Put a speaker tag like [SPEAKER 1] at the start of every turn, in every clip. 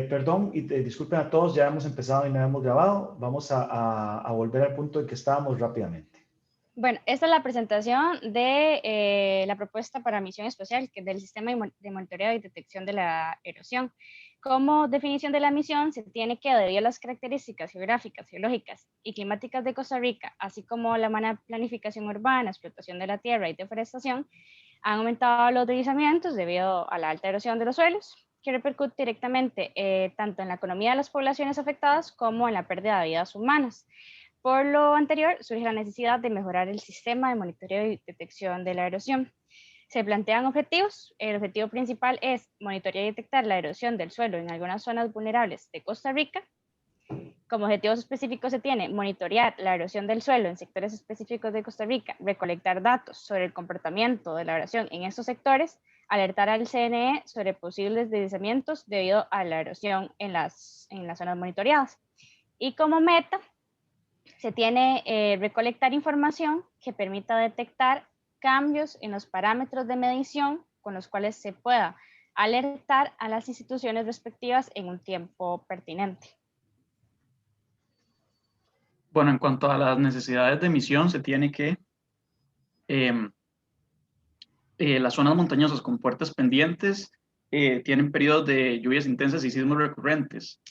[SPEAKER 1] Perdón, y disculpen a todos, ya hemos empezado y no hemos grabado. Vamos a volver al punto en que estábamos rápidamente.
[SPEAKER 2] Bueno, esta es la presentación de la propuesta para misión especial del sistema de monitoreo y detección de la erosión. Como definición de la misión, se tiene que, debido a las características geográficas, geológicas y climáticas de Costa Rica, así como la mala planificación urbana, explotación de la tierra y deforestación, han aumentado los deslizamientos debido a la alta erosión de los suelos, que repercute directamente tanto en la economía de las poblaciones afectadas como en la pérdida de vidas humanas. Por lo anterior, surge la necesidad de mejorar el sistema de monitoreo y detección de la erosión. Se plantean objetivos. El objetivo principal es monitorear y detectar la erosión del suelo en algunas zonas vulnerables de Costa Rica. Como objetivos específicos se tiene monitorear la erosión del suelo en sectores específicos de Costa Rica, recolectar datos sobre el comportamiento de la erosión en estos sectores, alertar al CNE sobre posibles deslizamientos debido a la erosión en las zonas monitoreadas. Y como meta, se tiene recolectar información que permita detectar cambios en los parámetros de medición con los cuales se pueda alertar a las instituciones respectivas en un tiempo pertinente.
[SPEAKER 3] Bueno, en cuanto a las necesidades de emisión, se tiene que las zonas montañosas con puertas pendientes tienen periodos de lluvias intensas y sismos recurrentes.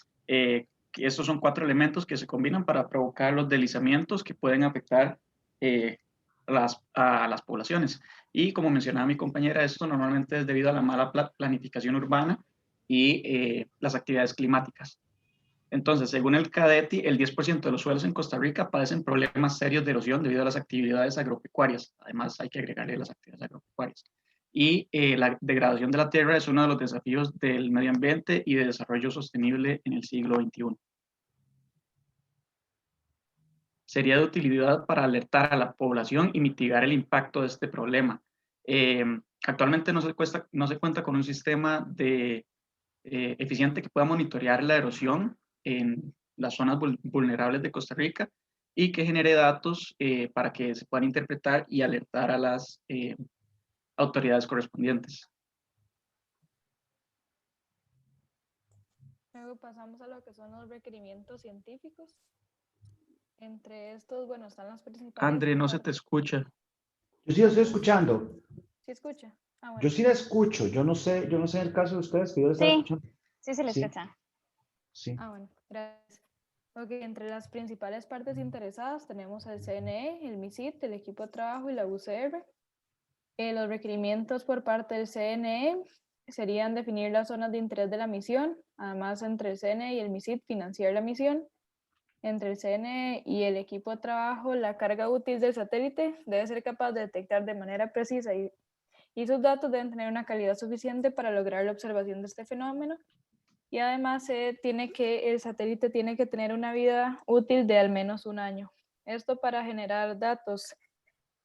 [SPEAKER 3] Estos son 4 elementos que se combinan para provocar los deslizamientos que pueden afectar a las poblaciones. Y como mencionaba mi compañera, esto normalmente es debido a la mala planificación urbana y las actividades climáticas. Entonces, según el CADETI, el 10% de los suelos en Costa Rica padecen problemas serios de erosión debido a las actividades agropecuarias. Además, hay que agregarle las actividades agropecuarias. Y la degradación de la tierra es uno de los desafíos del medio ambiente y de desarrollo sostenible en el siglo XXI. Sería de utilidad para alertar a la población y mitigar el impacto de este problema. Actualmente no se cuenta con un sistema eficiente que pueda monitorear la erosión en las zonas vulnerables de Costa Rica y que genere datos para que se puedan interpretar y alertar a las autoridades correspondientes.
[SPEAKER 4] Luego pasamos a lo que son los requerimientos científicos. Entre estos, bueno, están las principales.
[SPEAKER 3] André, no se te escucha.
[SPEAKER 1] Yo sí lo estoy escuchando.
[SPEAKER 4] ¿Sí escucha? Ah, bueno.
[SPEAKER 1] Yo sí la escucho. Yo no sé en el caso de ustedes que yo la estaba escuchando.
[SPEAKER 2] Sí, se le escucha.
[SPEAKER 1] Sí.
[SPEAKER 4] Ah, bueno, gracias. Ok, entre las principales partes interesadas tenemos el CNE, el MISIT, el equipo de trabajo y la UCR. Los requerimientos por parte del CNE serían definir las zonas de interés de la misión, además entre el CNE y el MISIT financiar la misión. Entre el CNE y el equipo de trabajo, la carga útil del satélite debe ser capaz de detectar de manera precisa y sus datos deben tener una calidad suficiente para lograr la observación de este fenómeno. Y además el satélite tiene que tener una vida útil de al menos 1 año. Esto para generar datos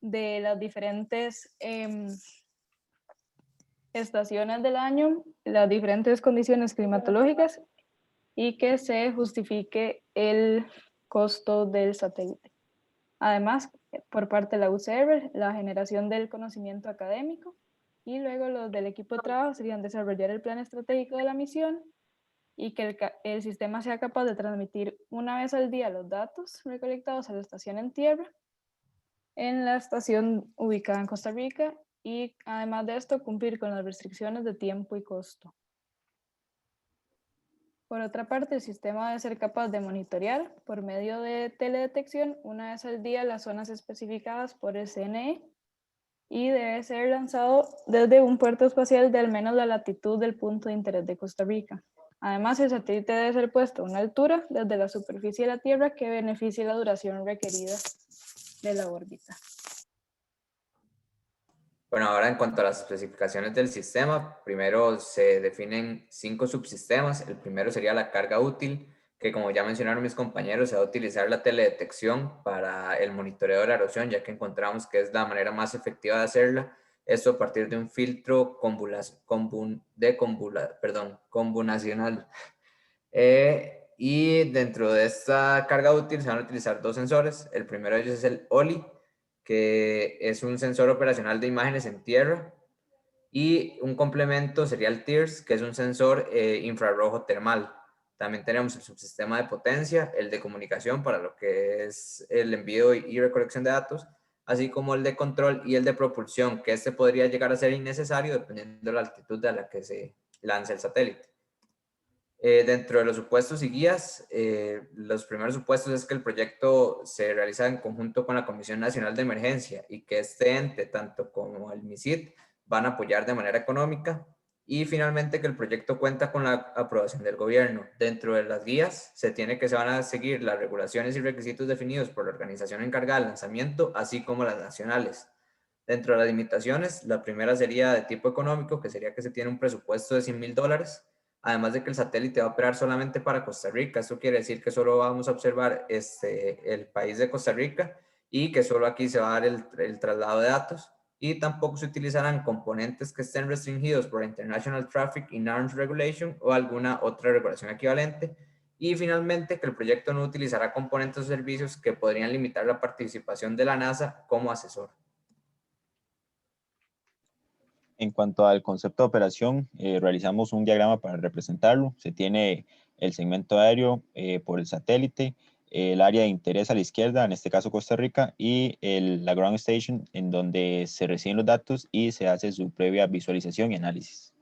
[SPEAKER 4] de las diferentes estaciones del año, las diferentes condiciones climatológicas y que se justifique el costo del satélite. Además, por parte de la UCR, la generación del conocimiento académico y luego los del equipo de trabajo serían desarrollar el plan estratégico de la misión y que el sistema sea capaz de transmitir una vez al día los datos recolectados a la estación en tierra, en la estación ubicada en Costa Rica, y además de esto cumplir con las restricciones de tiempo y costo. Por otra parte, el sistema debe ser capaz de monitorear por medio de teledetección una vez al día las zonas especificadas por el CNE y debe ser lanzado desde un puerto espacial de al menos la latitud del punto de interés de Costa Rica. Además, el satélite debe ser puesto a una altura desde la superficie de la Tierra que beneficie la duración requerida de la órbita.
[SPEAKER 5] Bueno, ahora en cuanto a las especificaciones del sistema, primero se definen 5 subsistemas. El primero sería la carga útil, que como ya mencionaron mis compañeros, se va a utilizar la teledetección para el monitoreo de la erosión, ya que encontramos que es la manera más efectiva de hacerla. Esto a partir de un filtro combinacional. Y dentro de esta carga útil se van a utilizar 2 sensores. El primero de ellos es el OLI, que es un sensor operacional de imágenes en tierra, Y un complemento sería el TIRS, que es un sensor infrarrojo termal. También tenemos el subsistema de potencia, el de comunicación para lo que es el envío y recolección de datos, así como el de control y el de propulsión, que este podría llegar a ser innecesario dependiendo de la altitud a la que se lance el satélite. Dentro de los supuestos y guías, los primeros supuestos es que el proyecto se realiza en conjunto con la Comisión Nacional de Emergencia y que este ente, tanto como el MISID, van a apoyar de manera económica. Y finalmente que el proyecto cuenta con la aprobación del gobierno. Dentro de las guías se van a seguir las regulaciones y requisitos definidos por la organización encargada del lanzamiento, así como las nacionales. Dentro de las limitaciones, la primera sería de tipo económico, que sería que se tiene un presupuesto de $100,000, además de que el satélite va a operar solamente para Costa Rica. Esto quiere decir que solo vamos a observar el país de Costa Rica y que solo aquí se va a dar el traslado de datos, y tampoco se utilizarán componentes que estén restringidos por International Traffic in Arms Regulation o alguna otra regulación equivalente. Y finalmente que el proyecto no utilizará componentes o servicios que podrían limitar la participación de la NASA como asesor.
[SPEAKER 6] En cuanto al concepto de operación, realizamos un diagrama para representarlo. Se tiene el segmento aéreo por el satélite, el área de interés a la izquierda, en este caso Costa Rica, y la ground station, en donde se reciben los datos y se hace su previa visualización y análisis.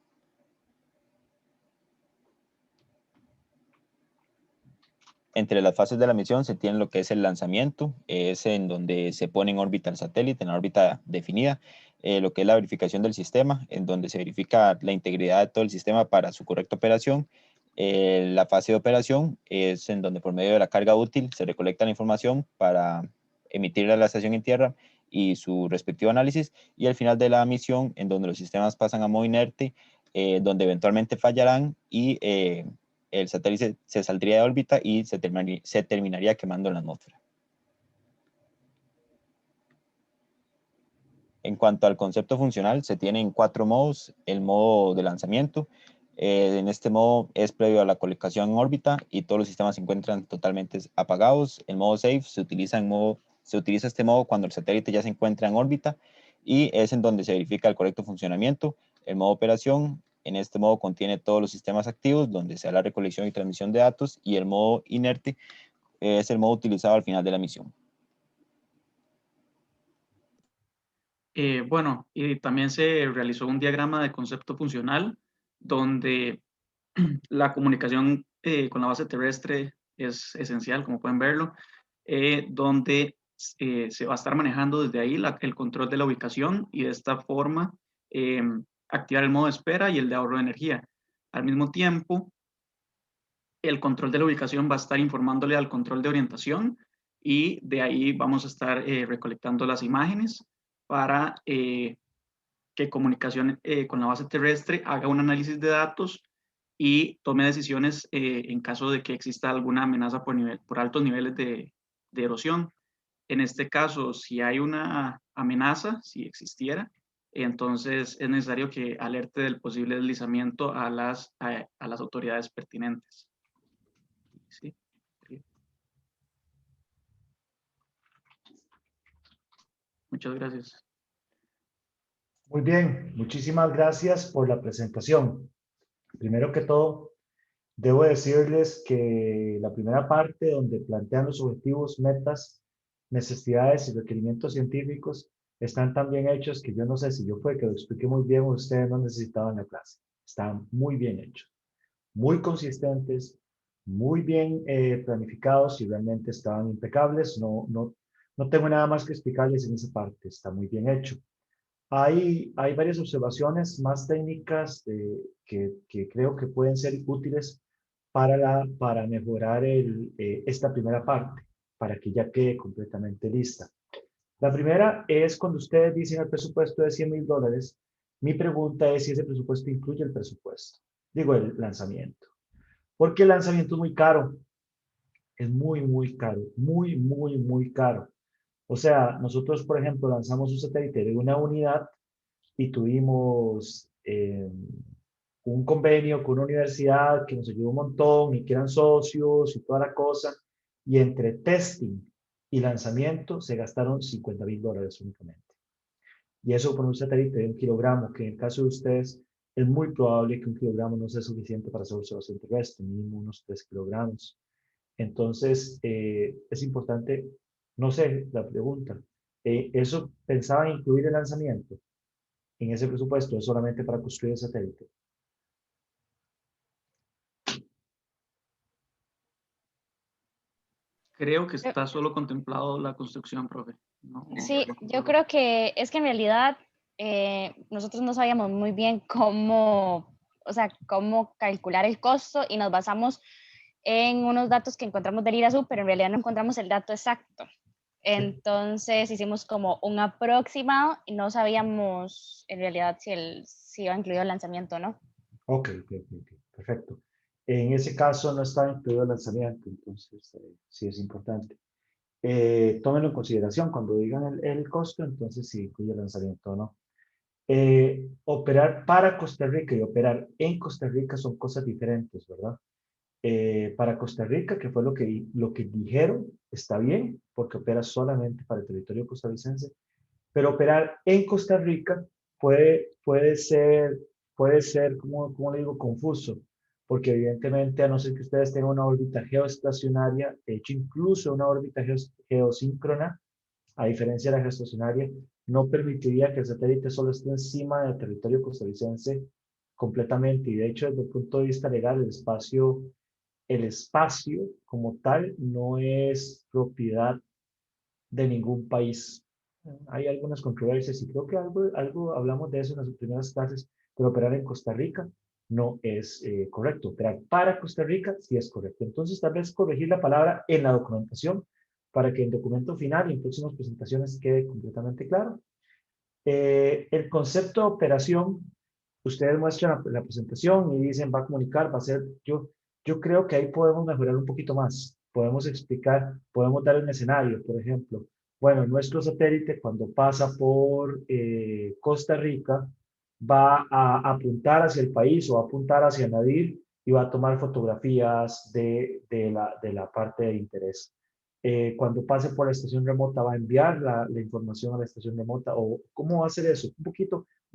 [SPEAKER 6] Entre las fases de la misión se tiene lo que es el lanzamiento, es en donde se pone en órbita el satélite, en la órbita definida, lo que es la verificación del sistema, en donde se verifica la integridad de todo el sistema para su correcta operación. La fase de operación es en donde por medio de la carga útil se recolecta la información para emitirla a la estación en tierra y su respectivo análisis, y al final de la misión, en donde los sistemas pasan a modo inerte, donde eventualmente fallarán y el satélite se saldría de órbita y se terminaría quemando en la atmósfera. En cuanto al concepto funcional, se tienen 4 modos. El modo de lanzamiento, en este modo es previo a la colocación en órbita y todos los sistemas se encuentran totalmente apagados. El modo safe se utiliza este modo cuando el satélite ya se encuentra en órbita y es en donde se verifica el correcto funcionamiento. El modo operación, en este modo contiene todos los sistemas activos donde se da la recolección y transmisión de datos, y el modo inerte es el modo utilizado al final de la misión.
[SPEAKER 3] Bueno, y también se realizó un diagrama de concepto funcional donde la comunicación con la base terrestre es esencial, como pueden verlo, donde se va a estar manejando desde ahí el control de la ubicación y de esta forma activar el modo de espera y el de ahorro de energía. Al mismo tiempo, el control de la ubicación va a estar informándole al control de orientación y de ahí vamos a estar recolectando las imágenes para que comunicación con la base terrestre haga un análisis de datos y tome decisiones en caso de que exista alguna amenaza por altos niveles de erosión. En este caso, si hay una amenaza, si existiera, entonces es necesario que alerte del posible deslizamiento a las autoridades pertinentes. ¿Sí? Muchas gracias.
[SPEAKER 1] Muy bien, muchísimas gracias por la presentación. Primero que todo, debo decirles que la primera parte donde plantean los objetivos, metas, necesidades y requerimientos científicos están tan bien hechos que yo no sé si yo fue que lo expliqué muy bien o ustedes no necesitaban la clase. Están muy bien hechos, muy consistentes, muy bien planificados y realmente estaban impecables. No tengo nada más que explicarles en esa parte, está muy bien hecho. Hay varias observaciones más técnicas que creo que pueden ser útiles para mejorar esta primera parte, para que ya quede completamente lista. La primera es cuando ustedes dicen el presupuesto de $100,000, mi pregunta es si ese presupuesto incluye el presupuesto, digo el lanzamiento. Porque el lanzamiento es muy caro, es muy caro, muy caro. O sea, nosotros, por ejemplo, lanzamos un satélite de una unidad y tuvimos un convenio con una universidad que nos ayudó un montón y que eran socios y toda la cosa. Y entre testing y lanzamiento se gastaron $50,000 únicamente. Y eso por un satélite de 1 kilogramo, que en el caso de ustedes es muy probable que 1 kilogramo no sea suficiente para hacer observación terrestre, mínimo unos 3 kilogramos. Entonces, es importante, no sé, la pregunta, ¿eso pensaba incluir el lanzamiento en ese presupuesto? ¿Es solamente para construir el satélite?
[SPEAKER 3] Creo que está solo contemplado la construcción, profe. No,
[SPEAKER 2] Sí,
[SPEAKER 3] no
[SPEAKER 2] yo
[SPEAKER 3] recuerdo.
[SPEAKER 2] creo que es que en realidad nosotros no sabíamos muy bien cómo, o sea, cómo calcular el costo y nos basamos en unos datos que encontramos del IRASU, pero en realidad no encontramos el dato exacto. Entonces hicimos como un aproximado y no sabíamos en realidad si iba incluido el lanzamiento o no.
[SPEAKER 1] Ok, perfecto. En ese caso no está incluido el lanzamiento, entonces sí es importante. Tómenlo en consideración cuando digan el costo, entonces si incluye el lanzamiento o no. Operar para Costa Rica y operar en Costa Rica son cosas diferentes, ¿verdad? Para Costa Rica, que fue lo que dijeron, está bien, porque opera solamente para el territorio costarricense, pero operar en Costa Rica puede ser, ¿cómo le digo?, confuso, porque evidentemente, a no ser que ustedes tengan una órbita geoestacionaria, de hecho, incluso una órbita geosíncrona, a diferencia de la geoestacionaria, no permitiría que el satélite solo esté encima del territorio costarricense completamente, y de hecho, desde el punto de vista legal, el espacio como tal no es propiedad de ningún país. Hay algunas controversias y creo que algo hablamos de eso en las primeras clases, pero operar en Costa Rica no es correcto. Operar para Costa Rica sí es correcto. Entonces, tal vez corregir la palabra en la documentación para que el documento final y en próximas presentaciones quede completamente claro. El concepto de operación, ustedes muestran la presentación y dicen va a comunicar, va a ser, yo creo que ahí podemos mejorar un poquito más. Podemos explicar, podemos dar un escenario, por ejemplo. Bueno, nuestro satélite cuando pasa por Costa Rica va a apuntar hacia el país o va a apuntar hacia Nadir y va a tomar fotografías de la parte de interés. Cuando pase por la estación remota va a enviar la información a la estación remota o cómo va a hacer eso, un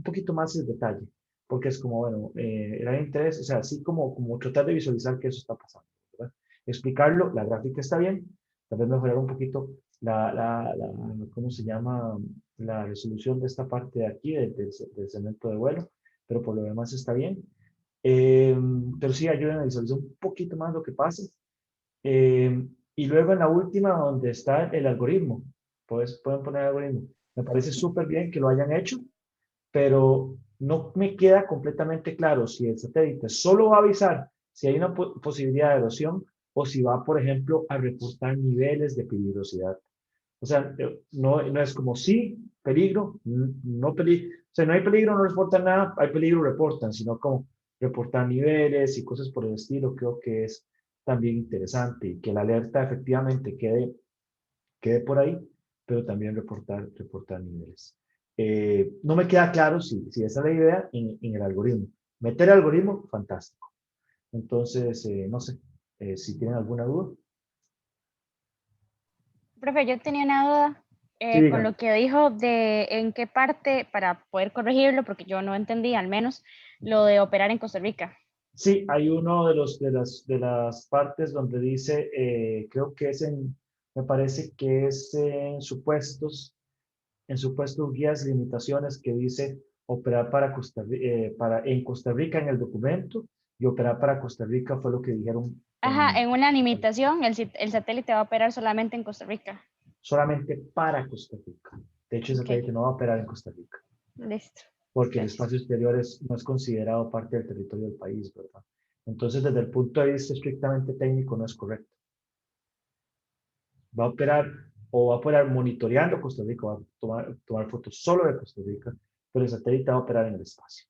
[SPEAKER 1] poquito más de detalle, porque es como, bueno, el interés, o sea, así como tratar de visualizar que eso está pasando, ¿verdad? Explicarlo, la gráfica está bien, tal vez mejorar un poquito ¿cómo se llama? La resolución de esta parte de aquí, del segmento de vuelo, pero por lo demás está bien. Pero sí ayuden a visualizar un poquito más lo que pasa. Y luego en la última, donde está el algoritmo, pueden poner el algoritmo. Me parece súper bien que lo hayan hecho, pero no me queda completamente claro si el satélite solo va a avisar si hay una posibilidad de erosión o si va, por ejemplo, a reportar niveles de peligrosidad. O sea, no es como sí, peligro, no peligro. O sea, no hay peligro, no reportan nada, hay peligro, reportan, sino como reportar niveles y cosas por el estilo. Creo que es también interesante y que la alerta efectivamente quede por ahí, pero también reportar niveles. No me queda claro si esa es la idea en el algoritmo. Meter el algoritmo, fantástico. Entonces, no sé, si tienen alguna duda.
[SPEAKER 2] Profe, yo tenía una duda
[SPEAKER 1] Sí,
[SPEAKER 2] con
[SPEAKER 1] díganme.
[SPEAKER 2] lo que dijo de en qué parte, para poder corregirlo, porque yo no entendí al menos lo de operar en Costa Rica.
[SPEAKER 1] Sí, hay uno de las partes donde dice, creo que me parece que es en supuestos guías y limitaciones que dice operar en Costa Rica en el documento y operar para Costa Rica fue lo que dijeron
[SPEAKER 2] Ajá, en una limitación, el satélite va a operar solamente en Costa Rica.
[SPEAKER 1] solamente para Costa Rica. De hecho, el
[SPEAKER 2] Ok,
[SPEAKER 1] satélite no va a operar en Costa Rica
[SPEAKER 2] listo.
[SPEAKER 1] porque el
[SPEAKER 2] Gracias.
[SPEAKER 1] espacio exterior no es considerado parte del territorio del país, ¿verdad? Entonces, desde el punto de vista estrictamente técnico, no es correcto. Va a operar o va a operar monitoreando Costa Rica, va a tomar fotos solo de Costa Rica, pero el satélite va a operar en el espacio.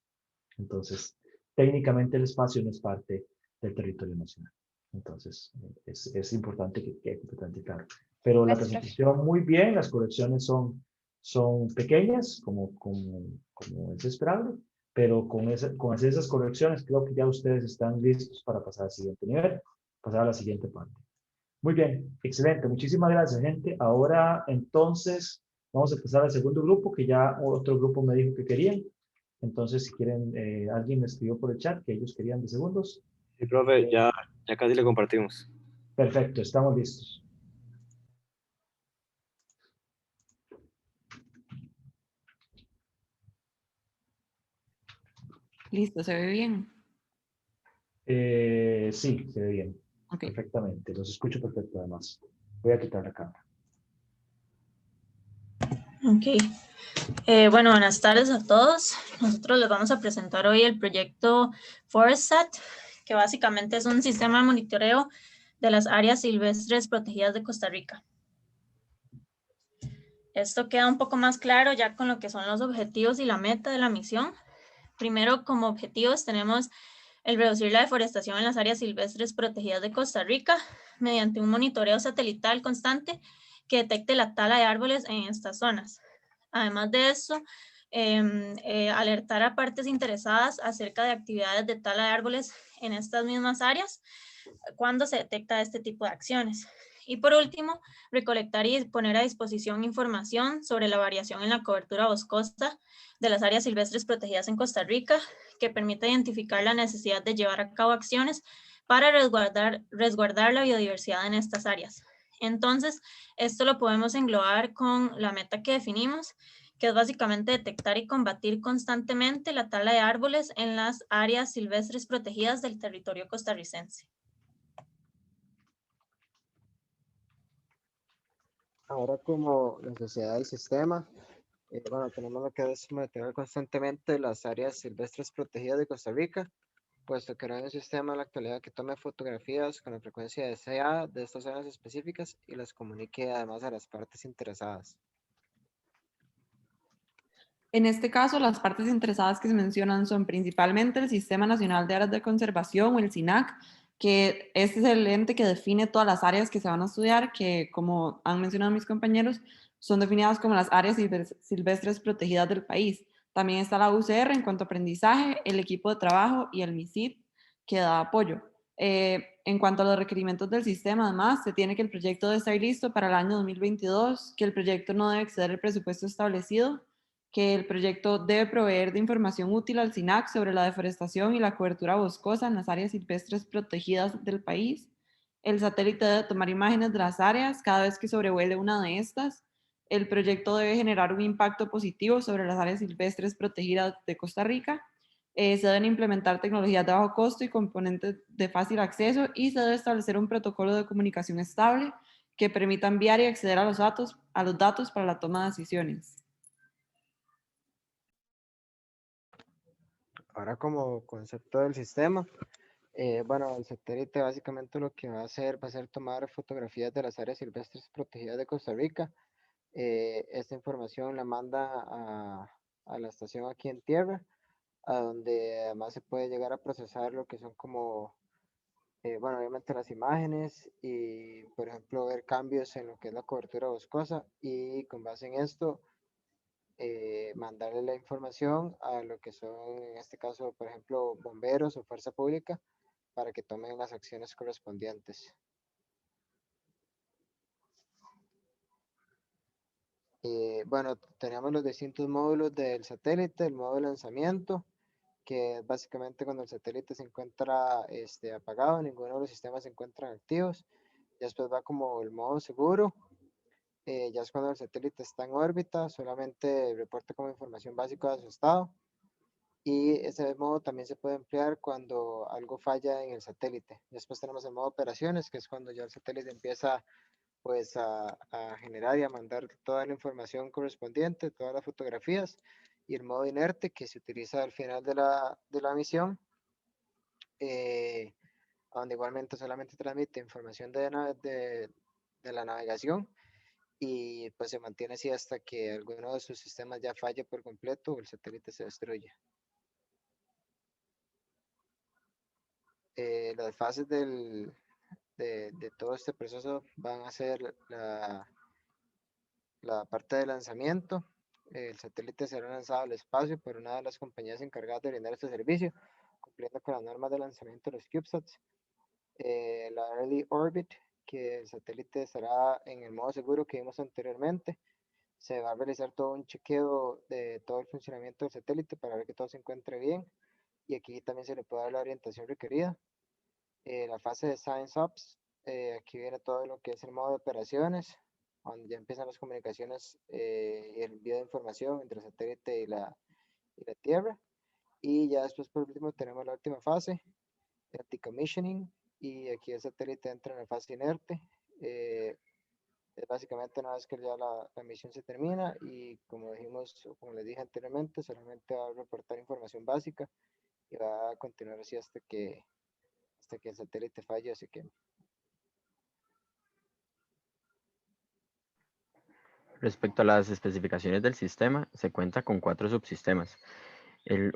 [SPEAKER 1] Entonces, técnicamente el espacio no es parte del territorio nacional. Entonces, es importante que quede completamente claro. Pero la
[SPEAKER 2] Gracias, profe.
[SPEAKER 1] presentación muy bien, las correcciones son pequeñas, como es esperable, pero con hacer esas correcciones creo que ya ustedes están listos para pasar al siguiente nivel, pasar a la siguiente parte. Muy bien, excelente. Muchísimas gracias, gente. Ahora, entonces, Vamos a pasar al segundo grupo, que ya otro grupo me dijo que querían. Entonces, si quieren, alguien me escribió por el chat que ellos querían de segundos.
[SPEAKER 7] Sí, profe, ya casi le compartimos.
[SPEAKER 1] Perfecto, estamos listos.
[SPEAKER 8] Listo, se ve bien.
[SPEAKER 1] Sí, se ve bien.
[SPEAKER 8] Ok.
[SPEAKER 1] Perfectamente, los escucho perfecto además. Voy a quitar la cámara.
[SPEAKER 9] Ok. Bueno, buenas tardes a todos. Nosotros les vamos a presentar hoy el proyecto ForestSat, que básicamente es un sistema de monitoreo de las áreas silvestres protegidas de Costa Rica. Esto queda un poco más claro ya con lo que son los objetivos y la meta de la misión. Primero, como objetivos tenemos el reducir la deforestación en las áreas silvestres protegidas de Costa Rica mediante un monitoreo satelital constante que detecte la tala de árboles en estas zonas. Además de eso, alertar a partes interesadas acerca de actividades de tala de árboles en estas mismas áreas cuando se detecta este tipo de acciones. Y por último, recolectar y poner a disposición información sobre la variación en la cobertura boscosa de las áreas silvestres protegidas en Costa Rica, que permita identificar la necesidad de llevar a cabo acciones para resguardar la biodiversidad en estas áreas. Entonces, esto lo podemos englobar con la meta que definimos, que es básicamente detectar y combatir constantemente la tala de árboles en las áreas silvestres protegidas del territorio costarricense.
[SPEAKER 10] Ahora como la sociedad del sistema, bueno, tenemos lo que es monitorear constantemente las áreas silvestres protegidas de Costa Rica, puesto que no hay un sistema en la actualidad que tome fotografías con la frecuencia deseada de estas áreas específicas y las comunique además a las partes interesadas.
[SPEAKER 8] En este caso, las partes interesadas que se mencionan son principalmente el Sistema Nacional de Áreas de Conservación o el SINAC, que este es el ente que define todas las áreas que se van a estudiar, que como han mencionado mis compañeros, son definidas como las áreas silvestres protegidas del país. También está la UCR en cuanto a aprendizaje, el equipo de trabajo y el MISID que da apoyo. En cuanto a los requerimientos del sistema, además, se tiene que el proyecto debe estar listo para el año 2022, que el proyecto no debe exceder el presupuesto establecido, que el proyecto debe proveer de información útil al SINAC sobre la deforestación y la cobertura boscosa en las áreas silvestres protegidas del país. El satélite debe tomar imágenes de las áreas cada vez que sobrevuele una de estas. El proyecto debe generar un impacto positivo sobre las áreas silvestres protegidas de Costa Rica. Se deben implementar tecnologías de bajo costo y componentes de fácil acceso y se debe establecer un protocolo de comunicación estable que permita enviar y acceder a los datos para la toma de decisiones.
[SPEAKER 10] Ahora como concepto del sistema, bueno, el satélite básicamente lo que va a hacer va a ser tomar fotografías de las áreas silvestres protegidas de Costa Rica. Esta información la manda a la estación aquí en tierra, a donde además se puede llegar a procesar lo que son como, bueno, obviamente las imágenes y, por ejemplo, ver cambios en lo que es la cobertura boscosa y con base en esto, mandarle la información a lo que son, en este caso, por ejemplo, bomberos o fuerza pública para que tomen las acciones correspondientes. Bueno, tenemos los distintos módulos del satélite, el módulo de lanzamiento, que es básicamente cuando el satélite se encuentra apagado, ninguno de los sistemas se encuentran activos. Después va como el modo seguro, ya es cuando el satélite está en órbita, solamente reporta como información básica de su estado. Y ese modo también se puede emplear cuando algo falla en el satélite. Después tenemos el modo operaciones, que es cuando ya el satélite empieza pues a generar y a mandar toda la información correspondiente, todas las fotografías, y el modo inerte que se utiliza al final de la misión, donde igualmente solamente transmite información de la navegación y pues se mantiene así hasta que alguno de sus sistemas ya falle por completo o el satélite se destruya. Las fases de todo este proceso van a ser la parte de lanzamiento. El satélite será lanzado al espacio por una de las compañías encargadas de brindar este servicio, cumpliendo con las normas de lanzamiento de los CubeSats. La Early Orbit, que el satélite estará en el modo seguro que vimos anteriormente. se va a realizar todo un chequeo de todo el funcionamiento del satélite para ver que todo se encuentre bien y aquí también se le puede dar la orientación requerida. La fase de Science Ops, aquí viene todo lo que es el modo de operaciones, donde ya empiezan las comunicaciones y el envío de información entre el satélite y la Tierra. Y ya después, por último, tenemos la última fase, el decommissioning, y aquí el satélite entra en la fase inerte. Es básicamente una vez que ya la misión se termina y como dijimos, o como les dije anteriormente, solamente va a reportar información básica y va a continuar así hasta que el satélite falle o se queme.
[SPEAKER 11] Respecto a las especificaciones del sistema, se cuenta con 4 subsistemas.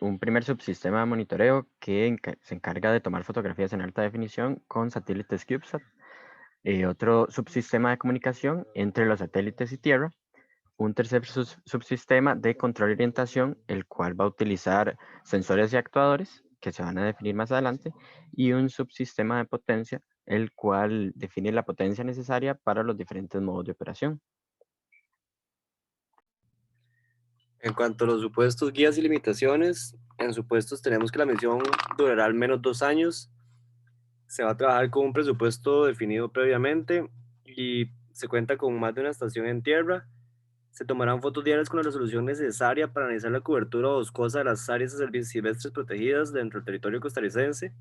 [SPEAKER 11] Un primer subsistema de monitoreo que se encarga de tomar fotografías en alta definición con satélites CubeSat. Otro subsistema de comunicación entre los satélites y Tierra. Un tercer subsistema de control y orientación, el cual va a utilizar sensores y actuadores que se van a definir más adelante. Y un subsistema de potencia, el cual define la potencia necesaria para los diferentes modos de operación.
[SPEAKER 7] En cuanto a los supuestos, guías y limitaciones, en supuestos tenemos que la misión durará al menos 2 años. Se va a trabajar con un presupuesto definido previamente y se cuenta con más de una estación en tierra. Se tomarán fotos diarias con la resolución necesaria para analizar la cobertura boscosa de las áreas silvestres protegidas dentro del territorio costarricense.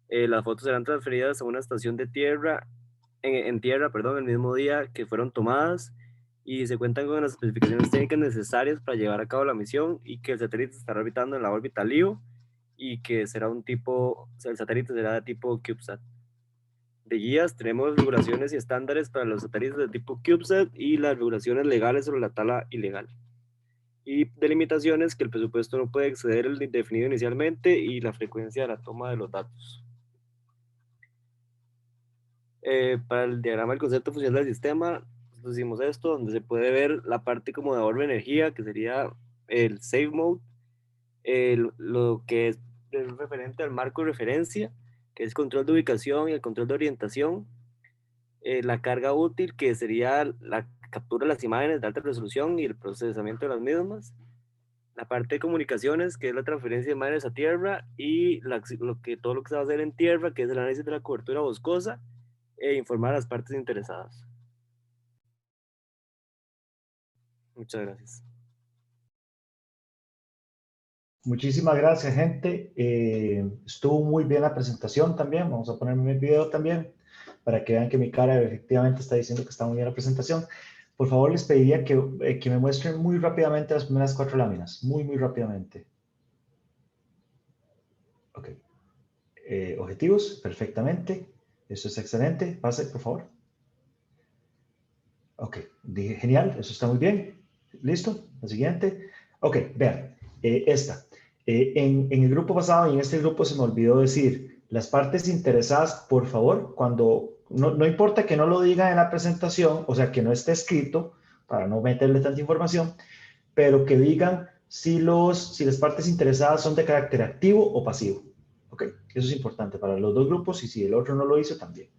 [SPEAKER 7] Las fotos serán transferidas a una estación de tierra, en tierra, perdón, el mismo día que fueron tomadas y se cuentan con las especificaciones técnicas necesarias para llevar a cabo la misión y que el satélite estará orbitando en la órbita LEO y que será el satélite será de tipo CubeSat. De guías tenemos regulaciones y estándares para los satélites de tipo CubeSat y las regulaciones legales sobre la tala ilegal. Y delimitaciones que el presupuesto no puede exceder el definido inicialmente y la frecuencia de la toma de los datos. Para el diagrama del concepto funcional del sistema, nosotros hicimos esto, donde se puede ver la parte como de ahorro de energía, que sería el Save Mode, lo que es referente al marco de referencia, que es control de ubicación y el control de orientación, la carga útil, que sería la captura de las imágenes de alta resolución y el procesamiento de las mismas, la parte de comunicaciones, que es la transferencia de imágenes a tierra, y todo lo que se va a hacer en tierra, que es el análisis de la cobertura boscosa, e informar a las partes interesadas. Muchas gracias.
[SPEAKER 1] Muchísimas gracias, gente. Estuvo muy bien la presentación también. Vamos a poner mi video también para que vean que mi cara efectivamente está diciendo que está muy bien la presentación. Por favor, les pediría que me muestren muy rápidamente las primeras 4 láminas. Muy, muy rápidamente. Ok. Objetivos, perfectamente. Eso es excelente. Pase, por favor. Ok, genial. Eso está muy bien. ¿Listo? La siguiente. Ok, vean. Esta. En el grupo pasado y en este grupo se me olvidó decir, las partes interesadas, por favor, cuando, no importa que no lo digan en la presentación, o sea, que no esté escrito, para no meterle tanta información, pero que digan si las partes interesadas son de carácter activo o pasivo. Ok, eso es importante para los 2 grupos y si el otro no lo hizo también.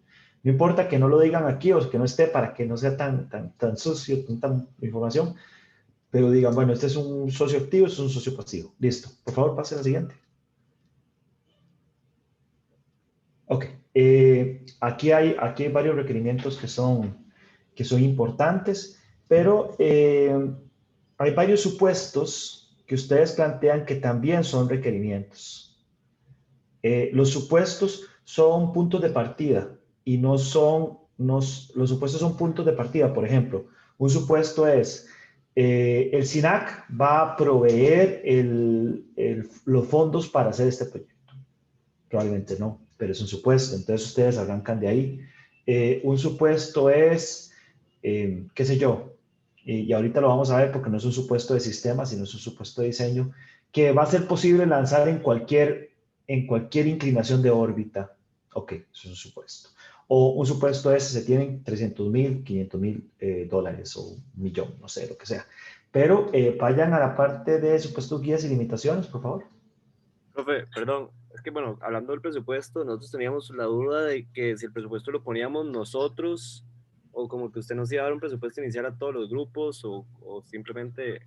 [SPEAKER 1] No importa que no lo digan aquí o que no esté para que no sea tan sucio, tanta información, pero digan, bueno, este es un socio activo, este es un socio pasivo. Listo. Por favor, pase a la siguiente. Ok. Aquí hay varios requerimientos que son importantes, pero hay varios supuestos que ustedes plantean que también son requerimientos. Los supuestos son puntos de partida y los supuestos son puntos de partida. Por ejemplo, un supuesto es el SINAC va a proveer los fondos para hacer este proyecto. Probablemente no, pero es un supuesto, entonces ustedes arrancan de ahí. Un supuesto es, qué sé yo, y ahorita lo vamos a ver porque no es un supuesto de sistema, sino es un supuesto de diseño, que va a ser posible lanzar en cualquier inclinación de órbita. Ok, eso es un supuesto. O un supuesto es, se tienen $300,000, $500,000 o $1 millón, no sé, lo que sea. Pero vayan a la parte de supuestos, guías y limitaciones, por favor.
[SPEAKER 7] Profe, perdón, es que bueno, hablando del presupuesto, nosotros teníamos la duda de que si el presupuesto lo poníamos nosotros o como que usted nos iba a dar un presupuesto inicial a todos los grupos o simplemente...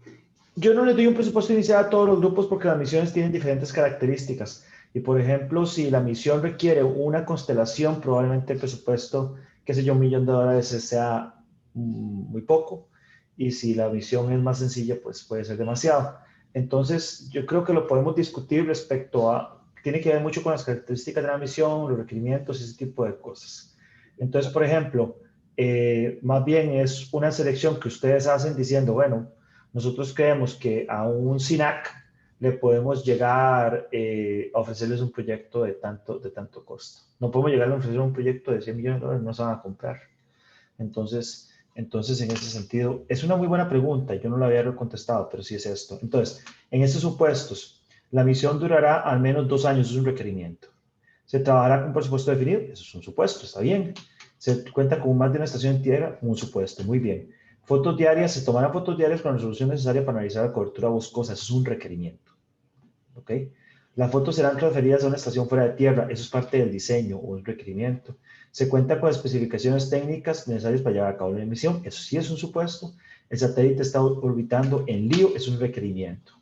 [SPEAKER 1] Yo no les doy un presupuesto inicial a todos los grupos porque las misiones tienen diferentes características. Y por ejemplo, si la misión requiere una constelación, probablemente el presupuesto, qué sé yo, $1.000.000 sea muy poco. Y si la misión es más sencilla, pues puede ser demasiado. Entonces, yo creo que lo podemos discutir respecto a, tiene que ver mucho con las características de la misión, los requerimientos, ese tipo de cosas. Entonces, por ejemplo, más bien es una selección que ustedes hacen diciendo, bueno, nosotros creemos que a un SINAC le podemos llegar a ofrecerles un proyecto de tanto costo. No podemos llegar a ofrecer un proyecto de $100 millones, no se van a comprar. Entonces, en ese sentido, es una muy buena pregunta. Yo no la había contestado, pero sí es esto. Entonces, en estos supuestos, la misión durará al menos 2 años, es un requerimiento. ¿Se trabajará con un presupuesto definido? Eso es un supuesto, está bien. ¿Se cuenta con más de una estación en tierra? Un supuesto, muy bien. Fotos diarias, se tomarán fotos diarias con la resolución necesaria para analizar la cobertura boscosa, eso es un requerimiento. ¿Ok? Las fotos serán transferidas a una estación fuera de tierra, eso es parte del diseño o un requerimiento. Se cuenta con especificaciones técnicas necesarias para llevar a cabo la misión, eso sí es un supuesto. El satélite está orbitando en LEO, es un requerimiento.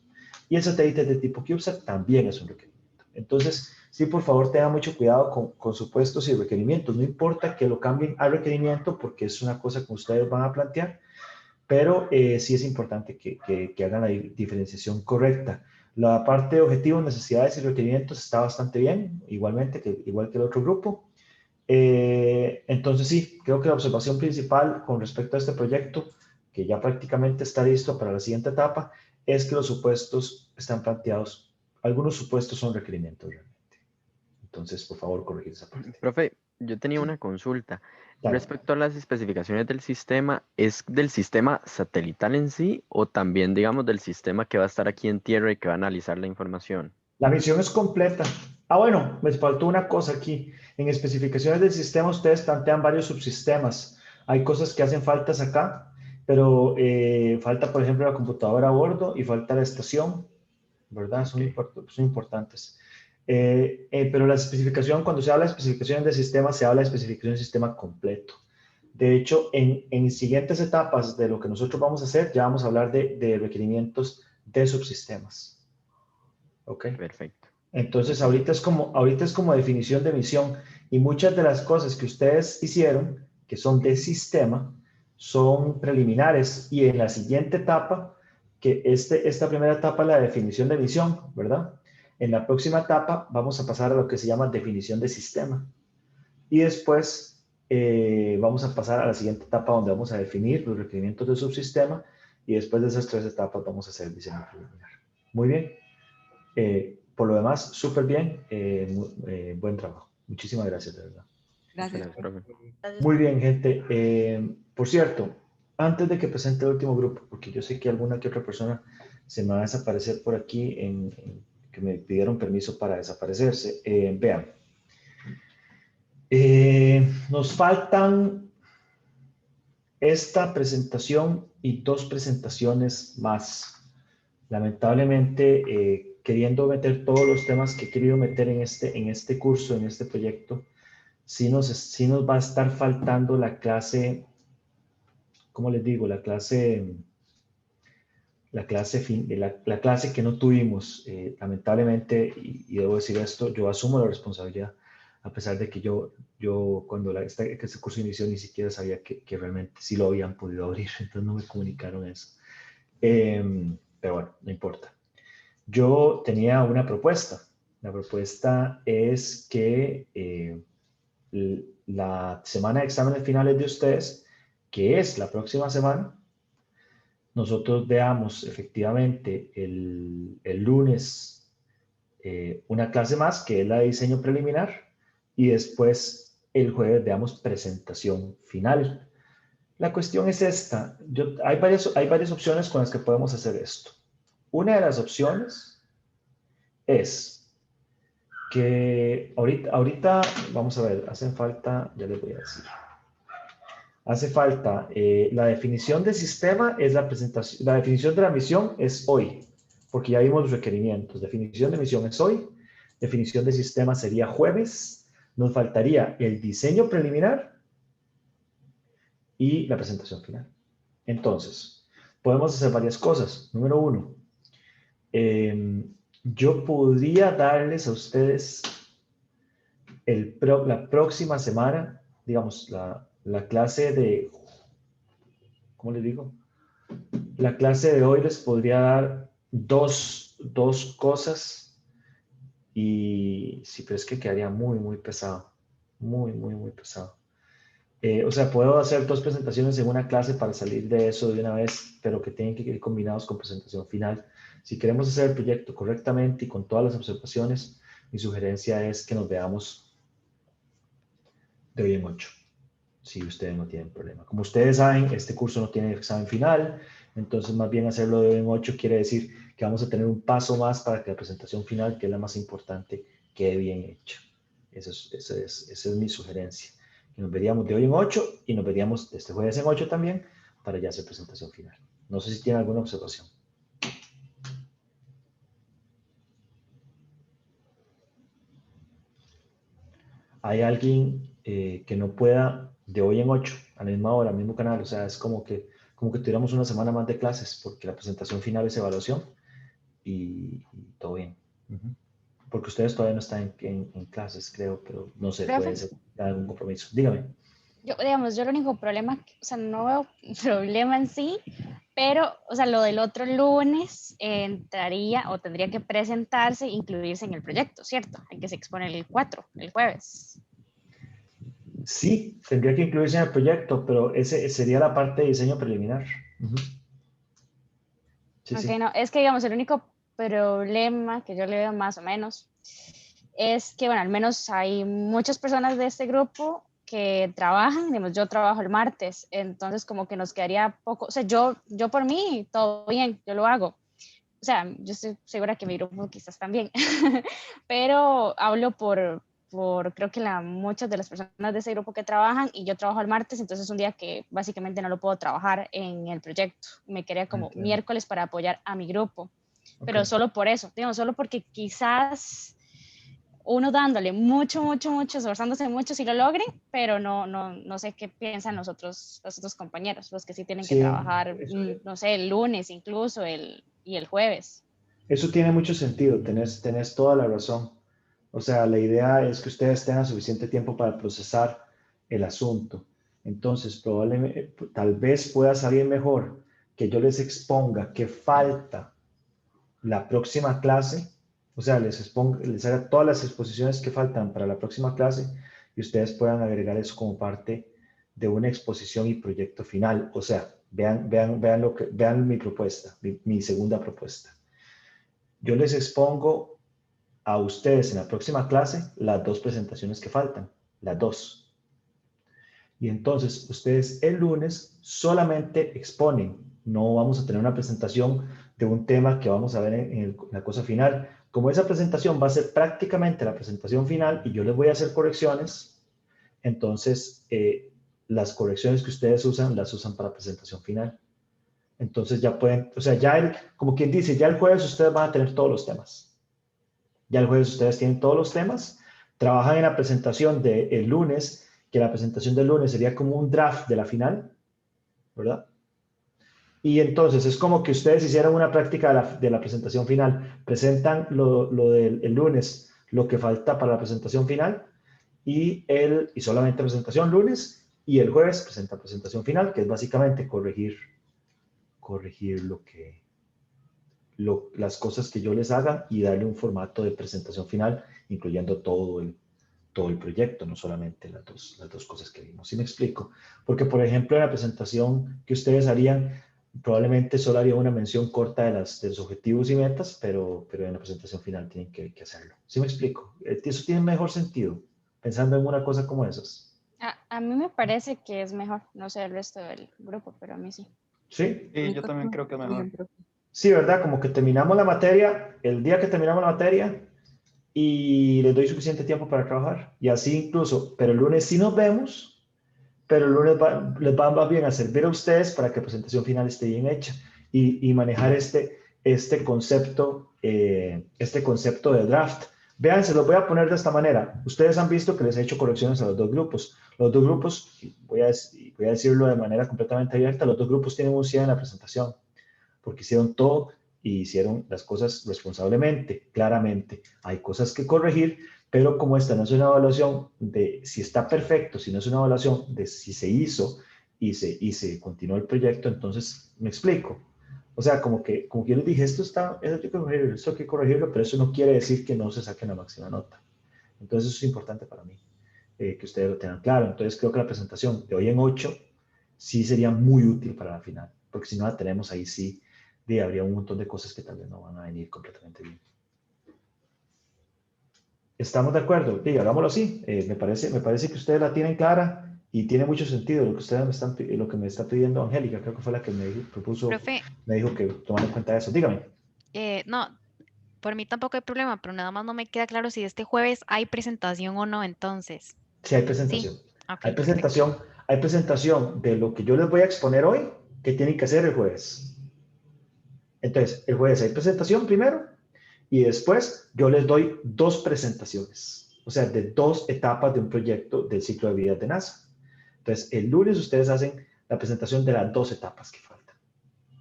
[SPEAKER 1] Y el satélite de tipo CubeSat también es un requerimiento. Entonces, sí, por favor, tengan mucho cuidado con supuestos y requerimientos. No importa que lo cambien a requerimiento porque es una cosa que ustedes van a plantear, pero sí es importante que hagan la diferenciación correcta. La parte de objetivos, necesidades y requerimientos está bastante bien, igualmente, igual que el otro grupo. Entonces sí, creo que la observación principal con respecto a este proyecto, que ya prácticamente está listo para la siguiente etapa, es que los supuestos están planteados, algunos supuestos son requerimientos realmente. Entonces, por favor, corregir esa parte.
[SPEAKER 11] Profe, yo tenía una consulta.
[SPEAKER 1] Claro.
[SPEAKER 11] Respecto a las especificaciones del sistema, ¿es del sistema satelital en sí o también, digamos, del sistema que va a estar aquí en tierra y que va a analizar la información?
[SPEAKER 1] La misión es completa. Ah, bueno, me faltó una cosa aquí. En especificaciones del sistema ustedes plantean varios subsistemas. Hay cosas que hacen faltas acá, pero falta, por ejemplo, la computadora a bordo y falta la estación, ¿verdad? Son importantes. Pero la especificación, cuando se habla de especificaciones del sistema, se habla de especificación del sistema completo. De hecho, en siguientes etapas de lo que nosotros vamos a hacer, ya vamos a hablar de requerimientos de subsistemas. ¿Ok?
[SPEAKER 11] Perfecto.
[SPEAKER 1] Entonces, ahorita es como definición de misión y muchas de las cosas que ustedes hicieron, que son de sistema, son preliminares y en la siguiente etapa, que esta primera etapa es la definición de misión, ¿verdad? En la próxima etapa vamos a pasar a lo que se llama definición de sistema y después vamos a pasar a la siguiente etapa donde vamos a definir los requerimientos del subsistema y después de esas 3 etapas vamos a hacer el diseño preliminar. Muy bien. Por lo demás, súper bien, buen trabajo. Muchísimas gracias, de verdad.
[SPEAKER 8] Gracias.
[SPEAKER 11] Profe.
[SPEAKER 1] Muy bien, gente. Por cierto, antes de que presente el último grupo, porque yo sé que alguna que otra persona se me va a desaparecer por aquí, que me pidieron permiso para desaparecerse. Vean, nos faltan esta presentación y 2 presentaciones más. Lamentablemente, queriendo meter todos los temas que he querido meter en este curso, en este proyecto, sí nos va a estar faltando la clase, ¿cómo les digo? La clase que no tuvimos. Lamentablemente, y debo decir esto, yo asumo la responsabilidad, a pesar de que yo cuando este curso inició ni siquiera sabía que realmente sí lo habían podido abrir, entonces no me comunicaron eso. Pero bueno, no importa. Yo tenía una propuesta. La propuesta es que la semana de exámenes finales de ustedes, que es la próxima semana, nosotros veamos efectivamente el lunes una clase más, que es la de diseño preliminar, y después el jueves veamos presentación final. La cuestión es esta. Hay varias opciones con las que podemos hacer esto. Una de las opciones es que ahorita vamos a ver, hacen falta, ya les voy a decir. Hace falta, la definición de sistema es la presentación, la definición de la misión es hoy, porque ya vimos los requerimientos. Definición de misión es hoy, definición de sistema sería jueves, nos faltaría el diseño preliminar y la presentación final. Entonces, podemos hacer varias cosas. Número 1, yo podría darles a ustedes la próxima semana, digamos, la clase de, ¿cómo les digo? La clase de hoy les podría dar dos cosas y sí, pero es que quedaría muy pesado, muy pesado. O sea, puedo hacer 2 presentaciones en una clase para salir de eso de una vez, pero que tienen que ir combinados con presentación final. Si queremos hacer el proyecto correctamente y con todas las observaciones, mi sugerencia es que nos veamos de hoy en 8, si ustedes no tienen problema. Como ustedes saben, este curso no tiene examen final, entonces más bien hacerlo de hoy en 8 quiere decir que vamos a tener un paso más para que la presentación final, que es la más importante, quede bien hecha. Esa es mi sugerencia. Y nos veríamos de hoy en 8 y nos veríamos este jueves en 8 también para ya hacer presentación final. No sé si tienen alguna observación. ¿Hay alguien que no pueda de hoy en 8 a la misma hora, al mismo canal? O sea, es como que tuviéramos una semana más de clases porque la presentación final es evaluación y todo bien. Porque ustedes todavía no están en clases, creo, pero no sé, puede ser algún compromiso. Dígame.
[SPEAKER 2] Yo el único problema, o sea, no veo problema en sí, pero, o sea, lo del otro lunes entraría o tendría que presentarse e incluirse en el proyecto, ¿cierto? Hay que se expone el 4, el jueves.
[SPEAKER 1] Sí, tendría que incluirse en el proyecto, pero ese sería la parte de diseño preliminar. Sí,
[SPEAKER 2] sí. No, es que, digamos, el único problema que yo le veo más o menos es que, bueno, al menos hay muchas personas de este grupo que trabajan, digamos, yo trabajo el martes, entonces como que nos quedaría poco, o sea, yo por mí, todo bien, yo lo hago. O sea, yo estoy segura que mi grupo quizás también, pero hablo por creo que muchas de las personas de ese grupo que trabajan y yo trabajo el martes, entonces es un día que básicamente no lo puedo trabajar en el proyecto. Me quedaría como miércoles para apoyar a mi grupo, pero solo por eso, digamos, solo porque quizás uno dándole mucho, esforzándose mucho si lo logre, pero no sé qué piensan los otros compañeros, los que sí tienen que trabajar, no sé, el lunes incluso y el jueves.
[SPEAKER 1] Eso tiene mucho sentido, tenés toda la razón. O sea, la idea es que ustedes tengan suficiente tiempo para procesar el asunto. Entonces, probablemente, tal vez pueda salir mejor que yo les exponga qué falta la próxima clase. O sea, les haga todas las exposiciones que faltan para la próxima clase y ustedes puedan agregar eso como parte de una exposición y proyecto final. O sea, vean mi propuesta, mi segunda propuesta. Yo les expongo a ustedes en la próxima clase las 2 presentaciones que faltan, las 2. Y entonces ustedes el lunes solamente exponen, no vamos a tener una presentación de un tema que vamos a ver en la cosa final. Como esa presentación va a ser prácticamente la presentación final y yo les voy a hacer correcciones, entonces las correcciones que ustedes usan, las usan para presentación final. Entonces ya pueden, o sea, como quien dice, ya el jueves ustedes van a tener todos los temas. Ya el jueves ustedes tienen todos los temas, trabajan en la presentación del lunes, que la presentación del lunes sería como un draft de la final, ¿verdad? Y entonces es como que ustedes hicieran una práctica de la presentación final, presentan lo del lunes, lo que falta para la presentación final, y solamente presentación lunes, y el jueves presenta presentación final, que es básicamente corregir las cosas que yo les haga y darle un formato de presentación final, incluyendo todo el proyecto, no solamente las dos cosas que vimos. ¿Sí me explico? Porque, por ejemplo, en la presentación que ustedes harían, probablemente solo haría una mención corta de los objetivos y metas, pero en la presentación final tienen que hacerlo. ¿Sí me explico? Eso tiene mejor sentido, pensando en una cosa como esas.
[SPEAKER 2] A mí me parece que es mejor, no sé el resto del grupo, pero a mí sí.
[SPEAKER 1] ¿Sí?
[SPEAKER 3] Sí, yo también creo que es mejor.
[SPEAKER 1] Sí, ¿verdad? Como que terminamos la materia, el día que terminamos la materia, y les doy suficiente tiempo para trabajar. Y así incluso, pero el lunes sí nos vemos, pero el lunes les va más bien a servir a ustedes para que la presentación final esté bien hecha y manejar este concepto de draft Vean, se los voy a poner de esta manera. Ustedes han visto que les he hecho correcciones a los dos grupos. Los dos grupos, y voy a decirlo de manera completamente abierta, los dos grupos tienen un 100 en la presentación, porque hicieron todo y hicieron las cosas responsablemente, claramente. Hay cosas que corregir, pero como esta no es una evaluación de si está perfecto, sino es una evaluación de si se hizo y se continuó el proyecto, entonces me explico. O sea, como que yo les dije, esto hay que corregirlo, esto hay que corregirlo, pero eso no quiere decir que no se saque la máxima nota. Entonces eso es importante para mí, que ustedes lo tengan claro. Entonces creo que la presentación de hoy en 8 sí sería muy útil para la final, porque si no la tenemos ahí sí, habría un montón de cosas que tal vez no van a venir completamente bien. ¿Estamos de acuerdo? Diga, hagámoslo así. Me parece que ustedes la tienen clara y tiene mucho sentido lo que ustedes lo que me está pidiendo Angélica, creo que fue la que me propuso,
[SPEAKER 12] Profe,
[SPEAKER 1] me dijo que tomara en cuenta eso. Dígame.
[SPEAKER 12] no, por mí tampoco hay problema, pero nada más no me queda claro si este jueves hay presentación o no, entonces.
[SPEAKER 1] Sí, hay
[SPEAKER 12] Sí,
[SPEAKER 1] presentación.
[SPEAKER 12] ok,
[SPEAKER 1] Hay
[SPEAKER 12] perfecto.
[SPEAKER 1] hay presentación de lo que yo les voy a exponer hoy, que tienen que hacer el jueves. Entonces, el jueves hay presentación primero y después yo les doy 2 presentaciones, o sea, de 2 etapas de un proyecto del ciclo de vida de NASA. Entonces, el lunes ustedes hacen la presentación de las 2 etapas que faltan.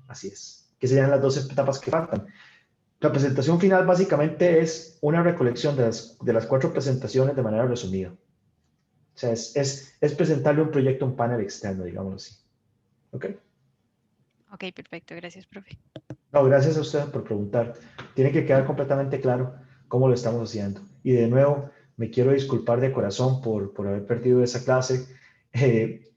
[SPEAKER 1] Así es. ¿Qué serían las 2 etapas que faltan? La presentación final básicamente es una recolección de las 4 presentaciones de manera resumida. O sea, es presentarle un proyecto a un panel externo, digámoslo así. ¿Ok?
[SPEAKER 12] Ok, perfecto, gracias, profe.
[SPEAKER 1] No, gracias a usted por preguntar. Tiene que quedar completamente claro cómo lo estamos haciendo. Y de nuevo, me quiero disculpar de corazón por haber perdido esa clase.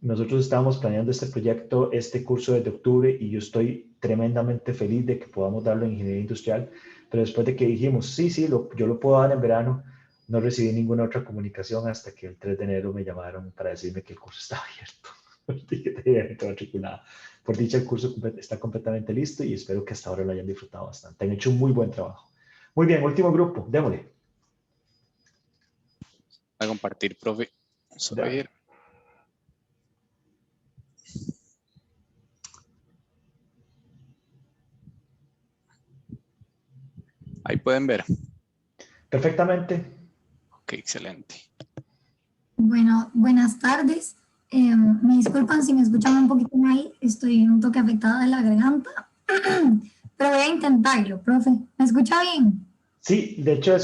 [SPEAKER 1] Nosotros estábamos planeando este proyecto, este curso desde octubre, y yo estoy tremendamente feliz de que podamos darlo en ingeniería industrial. Pero después de que dijimos, sí, yo lo puedo dar en verano, no recibí ninguna otra comunicación hasta que el 3 de enero me llamaron para decirme que el curso estaba abierto. Que tenía gente matriculada. Por dicha, el curso está completamente listo y espero que hasta ahora lo hayan disfrutado bastante. Han hecho un muy buen trabajo. Muy bien, último grupo, démosle.
[SPEAKER 13] A compartir, profe. Vamos a ver. Ahí pueden ver.
[SPEAKER 1] Perfectamente.
[SPEAKER 13] Ok, excelente.
[SPEAKER 14] Bueno, buenas tardes. Me disculpan si me escuchan un poquito mal, estoy un toque afectada de la garganta, pero voy a intentarlo, profe. ¿Me escucha bien?
[SPEAKER 1] Sí, de hecho,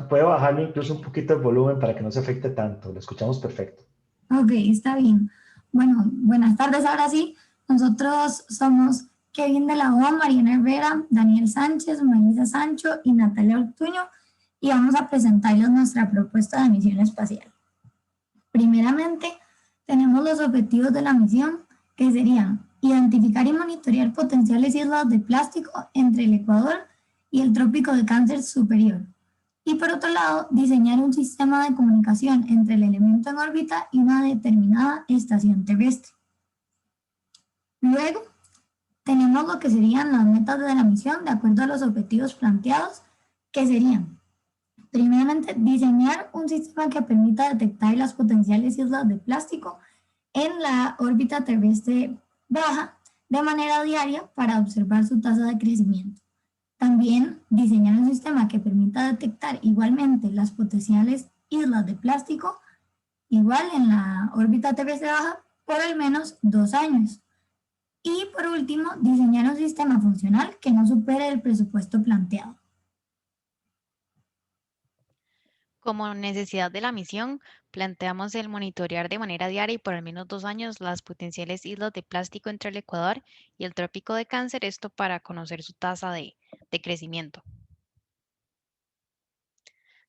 [SPEAKER 1] puede bajarle incluso un poquito el volumen para que no se afecte tanto. Lo escuchamos perfecto.
[SPEAKER 14] Ok, está bien. Bueno, buenas tardes ahora sí. Nosotros somos Kevin de la O, Mariana Herrera, Daniel Sánchez, Melissa Sancho y Natalia Ortuño, y vamos a presentarles nuestra propuesta de misión espacial. Primeramente, tenemos los objetivos de la misión, que serían identificar y monitorear potenciales islas de plástico entre el Ecuador y el Trópico de Cáncer Superior. Y por otro lado, diseñar un sistema de comunicación entre el elemento en órbita y una determinada estación terrestre. Luego, tenemos lo que serían las metas de la misión de acuerdo a los objetivos planteados, que serían: primeramente, diseñar un sistema que permita detectar las potenciales islas de plástico en la órbita terrestre baja de manera diaria para observar su tasa de crecimiento. También diseñar un sistema que permita detectar igualmente las potenciales islas de plástico igual en la órbita terrestre baja por al menos 2 años. Y por último, diseñar un sistema funcional que no supere el presupuesto planteado.
[SPEAKER 12] Como necesidad de la misión, planteamos el monitorear de manera diaria y por al menos 2 años las potenciales islas de plástico entre el Ecuador y el Trópico de Cáncer, esto para conocer su tasa de crecimiento.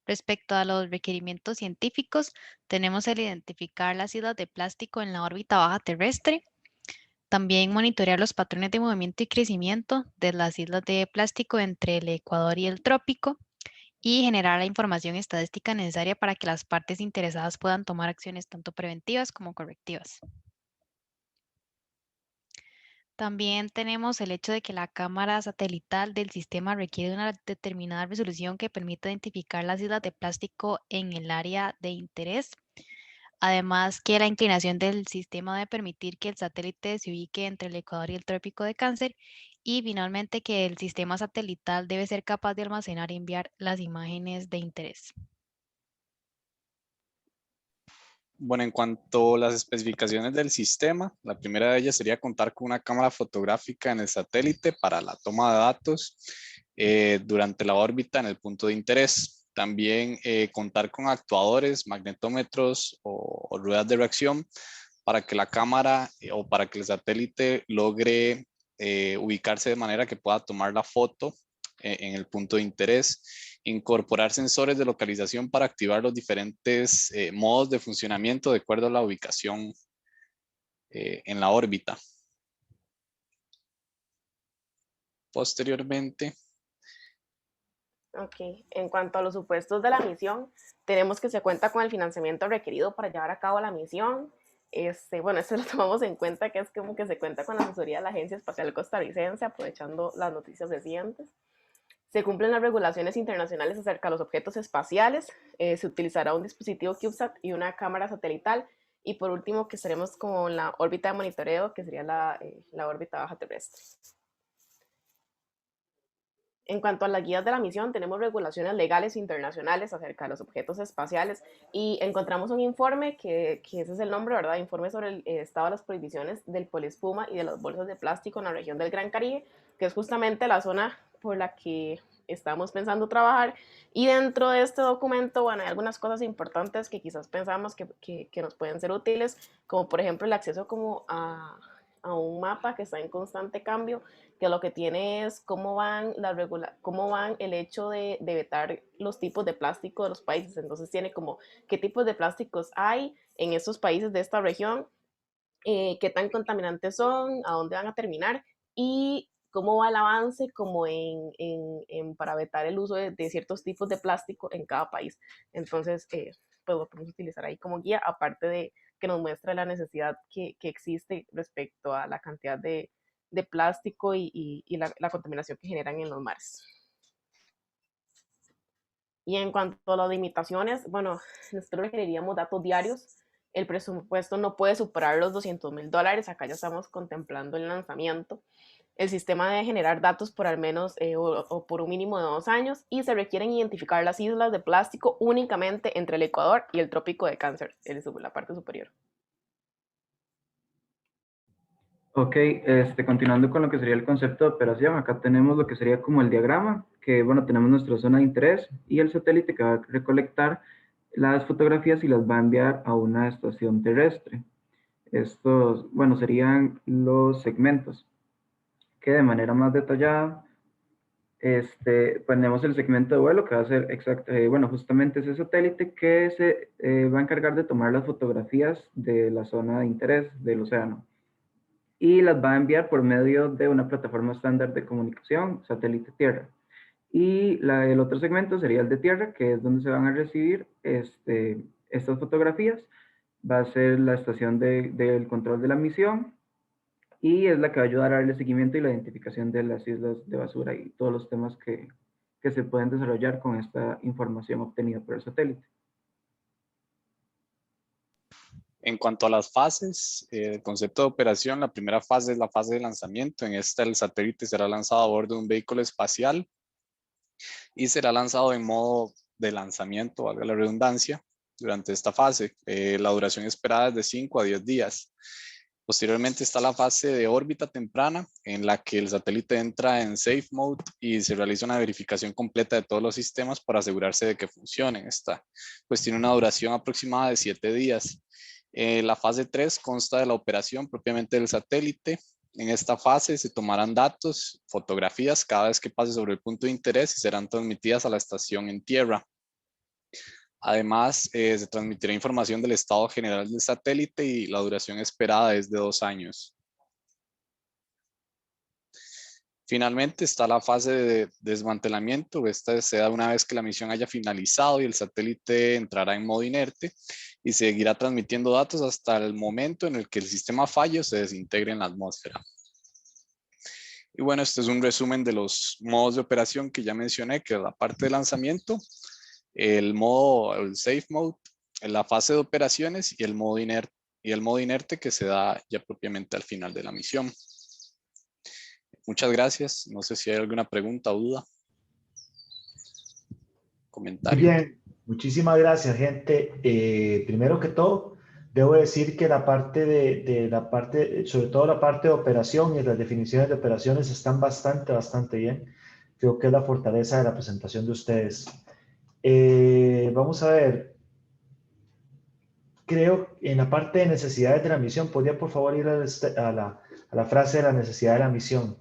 [SPEAKER 12] Respecto a los requerimientos científicos, tenemos el identificar las islas de plástico en la órbita baja terrestre, también monitorear los patrones de movimiento y crecimiento de las islas de plástico entre el Ecuador y el Trópico, y generar la información estadística necesaria para que las partes interesadas puedan tomar acciones tanto preventivas como correctivas. También tenemos el hecho de que la cámara satelital del sistema requiere una determinada resolución que permita identificar las islas de plástico en el área de interés. Además, que la inclinación del sistema debe permitir que el satélite se ubique entre el Ecuador y el Trópico de Cáncer Y finalmente que el sistema satelital debe ser capaz de almacenar y enviar las imágenes de interés.
[SPEAKER 13] Bueno, en cuanto a las especificaciones del sistema, la primera de ellas sería contar con una cámara fotográfica en el satélite para la toma de datos durante la órbita en el punto de interés. También contar con actuadores, magnetómetros o ruedas de reacción para que la cámara o para que el satélite logre ubicarse de manera que pueda tomar la foto en el punto de interés, incorporar sensores de localización para activar los diferentes modos de funcionamiento de acuerdo a la ubicación en la órbita. Posteriormente.
[SPEAKER 15] Ok, en cuanto a los supuestos de la misión, tenemos que se cuenta con el financiamiento requerido para llevar a cabo la misión. Bueno, esto lo tomamos en cuenta, que es como que se cuenta con la asesoría de la Agencia Espacial Costarricense, aprovechando las noticias recientes. Se cumplen las regulaciones internacionales acerca de los objetos espaciales, se utilizará un dispositivo CubeSat y una cámara satelital, y por último que estaremos con la órbita de monitoreo, que sería la órbita baja terrestre. En cuanto a las guías de la misión, tenemos regulaciones legales internacionales acerca de los objetos espaciales y encontramos un informe que ese es el nombre, ¿verdad? Informe sobre el estado de las prohibiciones del poliespuma y de las bolsas de plástico en la región del Gran Caribe, que es justamente la zona por la que estamos pensando trabajar. Y dentro de este documento, bueno, hay algunas cosas importantes que quizás pensamos que nos pueden ser útiles, como por ejemplo el acceso como a un mapa que está en constante cambio, que lo que tiene es cómo van el hecho de vetar los tipos de plástico de los países. Entonces tiene como qué tipos de plásticos hay en estos países de esta región, qué tan contaminantes son, a dónde van a terminar y cómo va el avance como para vetar el uso de ciertos tipos de plástico en cada país. Entonces, pues lo podemos utilizar ahí como guía, aparte de que nos muestra la necesidad que existe respecto a la cantidad de plástico y la contaminación que generan en los mares. Y en cuanto a las limitaciones, bueno, nosotros requeriríamos datos diarios. El presupuesto no puede superar los $200,000. Acá ya estamos contemplando el lanzamiento. El sistema debe generar datos por al menos o por un mínimo de 2 años y se requieren identificar las islas de plástico únicamente entre el Ecuador y el Trópico de Cáncer, la parte superior.
[SPEAKER 16] Ok, continuando con lo que sería el concepto de operación, acá tenemos lo que sería como el diagrama, que bueno, tenemos nuestra zona de interés y el satélite que va a recolectar las fotografías y las va a enviar a una estación terrestre. Estos, bueno, serían los segmentos, que de manera más detallada, tenemos el segmento de vuelo que va a ser bueno, justamente ese satélite que se va a encargar de tomar las fotografías de la zona de interés del océano y las va a enviar por medio de una plataforma estándar de comunicación, satélite tierra. Y el otro segmento sería el de tierra, que es donde se van a recibir estas fotografías. Va a ser la estación del control de la misión y es la que va a ayudar a darle seguimiento y la identificación de las islas de basura y todos los temas que se pueden desarrollar con esta información obtenida por el satélite.
[SPEAKER 13] En cuanto a las fases, el concepto de operación, la primera fase es la fase de lanzamiento. En esta el satélite será lanzado a bordo de un vehículo espacial y será lanzado en modo de lanzamiento, valga la redundancia, durante esta fase. La duración esperada es de 5 a 10 días. Posteriormente está la fase de órbita temprana, en la que el satélite entra en safe mode y se realiza una verificación completa de todos los sistemas para asegurarse de que funcionen. Esta pues tiene una duración aproximada de 7 días. La fase 3 consta de la operación propiamente del satélite. En esta fase se tomarán datos, fotografías cada vez que pase sobre el punto de interés y serán transmitidas a la estación en tierra. Además, se transmitirá información del estado general del satélite y la duración esperada es de 2 años. Finalmente está la fase de desmantelamiento. Esta se da una vez que la misión haya finalizado y el satélite entrará en modo inerte y seguirá transmitiendo datos hasta el momento en el que el sistema falle o se desintegre en la atmósfera. Y bueno, este es un resumen de los modos de operación que ya mencioné, que es la parte de lanzamiento, el safe mode, la fase de operaciones y el modo inerte que se da ya propiamente al final de la misión. Muchas gracias. No sé si hay alguna pregunta o duda.
[SPEAKER 1] Muy
[SPEAKER 13] Comentario.
[SPEAKER 1] bien, muchísimas gracias, gente. Primero que todo, debo decir que la parte sobre todo la parte de operación y las definiciones de operaciones están bastante bien. Creo que es la fortaleza de la presentación de ustedes. Vamos a ver. Creo en la parte de necesidades de la misión, ¿podría por favor ir a la frase de la necesidad de la misión?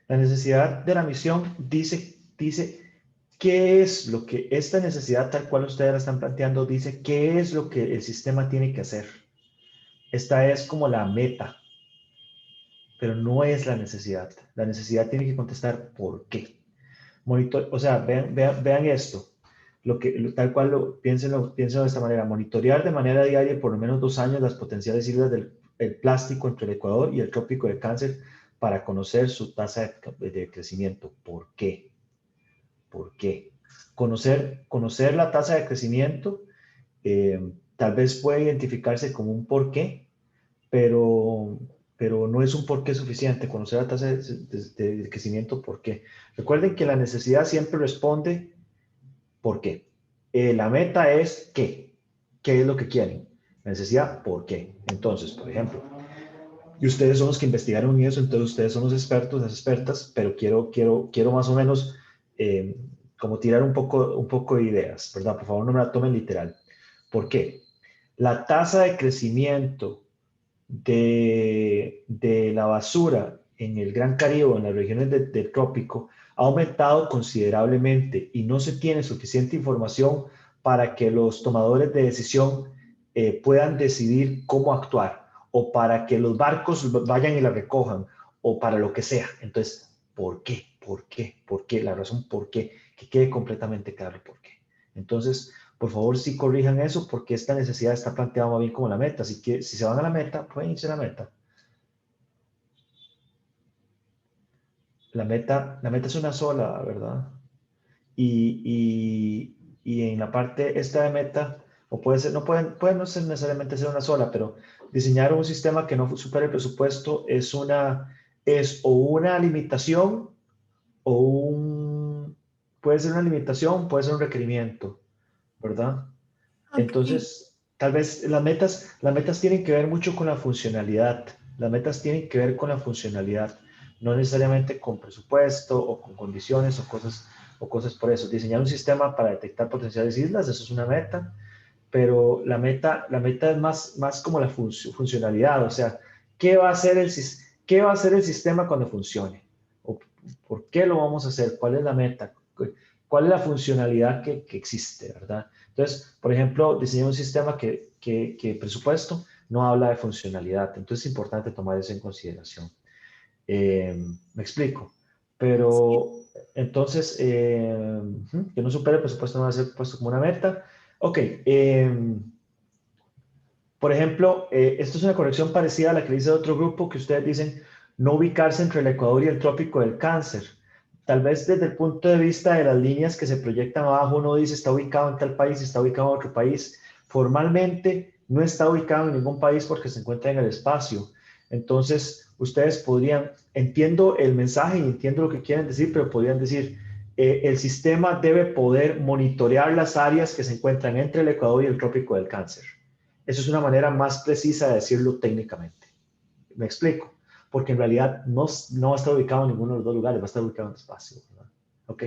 [SPEAKER 1] La necesidad de la misión dice qué es lo que esta necesidad tal cual ustedes la están planteando, dice qué es lo que el sistema tiene que hacer. Esta es como la meta, pero no es la necesidad. La necesidad tiene que contestar por qué. O sea, vean esto. Tal cual piénsenlo de esta manera. Monitorear de manera diaria por lo menos 2 años las potenciales islas del plástico entre el Ecuador y el trópico de Cáncer para conocer su tasa de crecimiento. ¿Por qué? ¿Por qué? Conocer la tasa de crecimiento tal vez puede identificarse como un por qué, pero no es un por qué suficiente. Conocer la tasa de crecimiento, ¿por qué? Recuerden que la necesidad siempre responde ¿por qué? La meta es ¿qué? ¿Qué es lo que quieren? La necesidad, ¿por qué? Entonces, por ejemplo, y ustedes son los que investigaron eso, entonces ustedes son los expertos, las expertas, pero quiero más o menos como tirar un poco de ideas, ¿verdad? Por favor, no me la tomen literal. ¿Por qué? La tasa de crecimiento de la basura en el Gran Caribe, en las regiones del trópico, ha aumentado considerablemente y no se tiene suficiente información para que los tomadores de decisión puedan decidir cómo actuar, o para que los barcos vayan y la recojan, o para lo que sea. Entonces, ¿por qué? ¿Por qué? ¿Por qué? La razón por qué, que quede completamente claro por qué. Entonces, por favor, sí corrijan eso, porque esta necesidad está planteada más bien como la meta. Así que si se van a la meta, pueden irse a la meta. La meta es una sola, ¿verdad? Y en la parte esta de meta, o puede ser, puede no ser necesariamente ser una sola, pero diseñar un sistema que no supere el presupuesto es o una limitación puede ser una limitación, puede ser un requerimiento, ¿verdad?
[SPEAKER 14] Okay.
[SPEAKER 1] Entonces, tal vez las metas tienen que ver mucho con la funcionalidad. Las metas tienen que ver con la funcionalidad, no necesariamente con presupuesto o con condiciones o cosas por eso. Diseñar un sistema para detectar potenciales islas, eso es una meta, pero la meta es más como la funcionalidad, o sea, ¿qué va a hacer el sistema cuando funcione? ¿O por qué lo vamos a hacer? ¿Cuál es la meta? ¿Cuál es la funcionalidad que existe, verdad? Entonces, por ejemplo, diseñar un sistema que presupuesto no habla de funcionalidad, entonces es importante tomar eso en consideración. Me explico, pero entonces, que no supere el presupuesto no va a ser puesto como una meta. Ok, por ejemplo, esto es una corrección parecida a la que dice otro grupo que ustedes dicen no ubicarse entre el Ecuador y el trópico del Cáncer. Tal vez desde el punto de vista de las líneas que se proyectan abajo, uno dice está ubicado en tal país, está ubicado en otro país. Formalmente no está ubicado en ningún país porque se encuentra en el espacio. Entonces, ustedes podrían, entiendo el mensaje y entiendo lo que quieren decir, pero podrían decir, el sistema debe poder monitorear las áreas que se encuentran entre el Ecuador y el trópico del Cáncer. Eso es una manera más precisa de decirlo técnicamente. ¿Me explico? Porque en realidad no va a estar ubicado en ninguno de los dos lugares, va a estar ubicado en el espacio, ¿verdad? ¿Ok?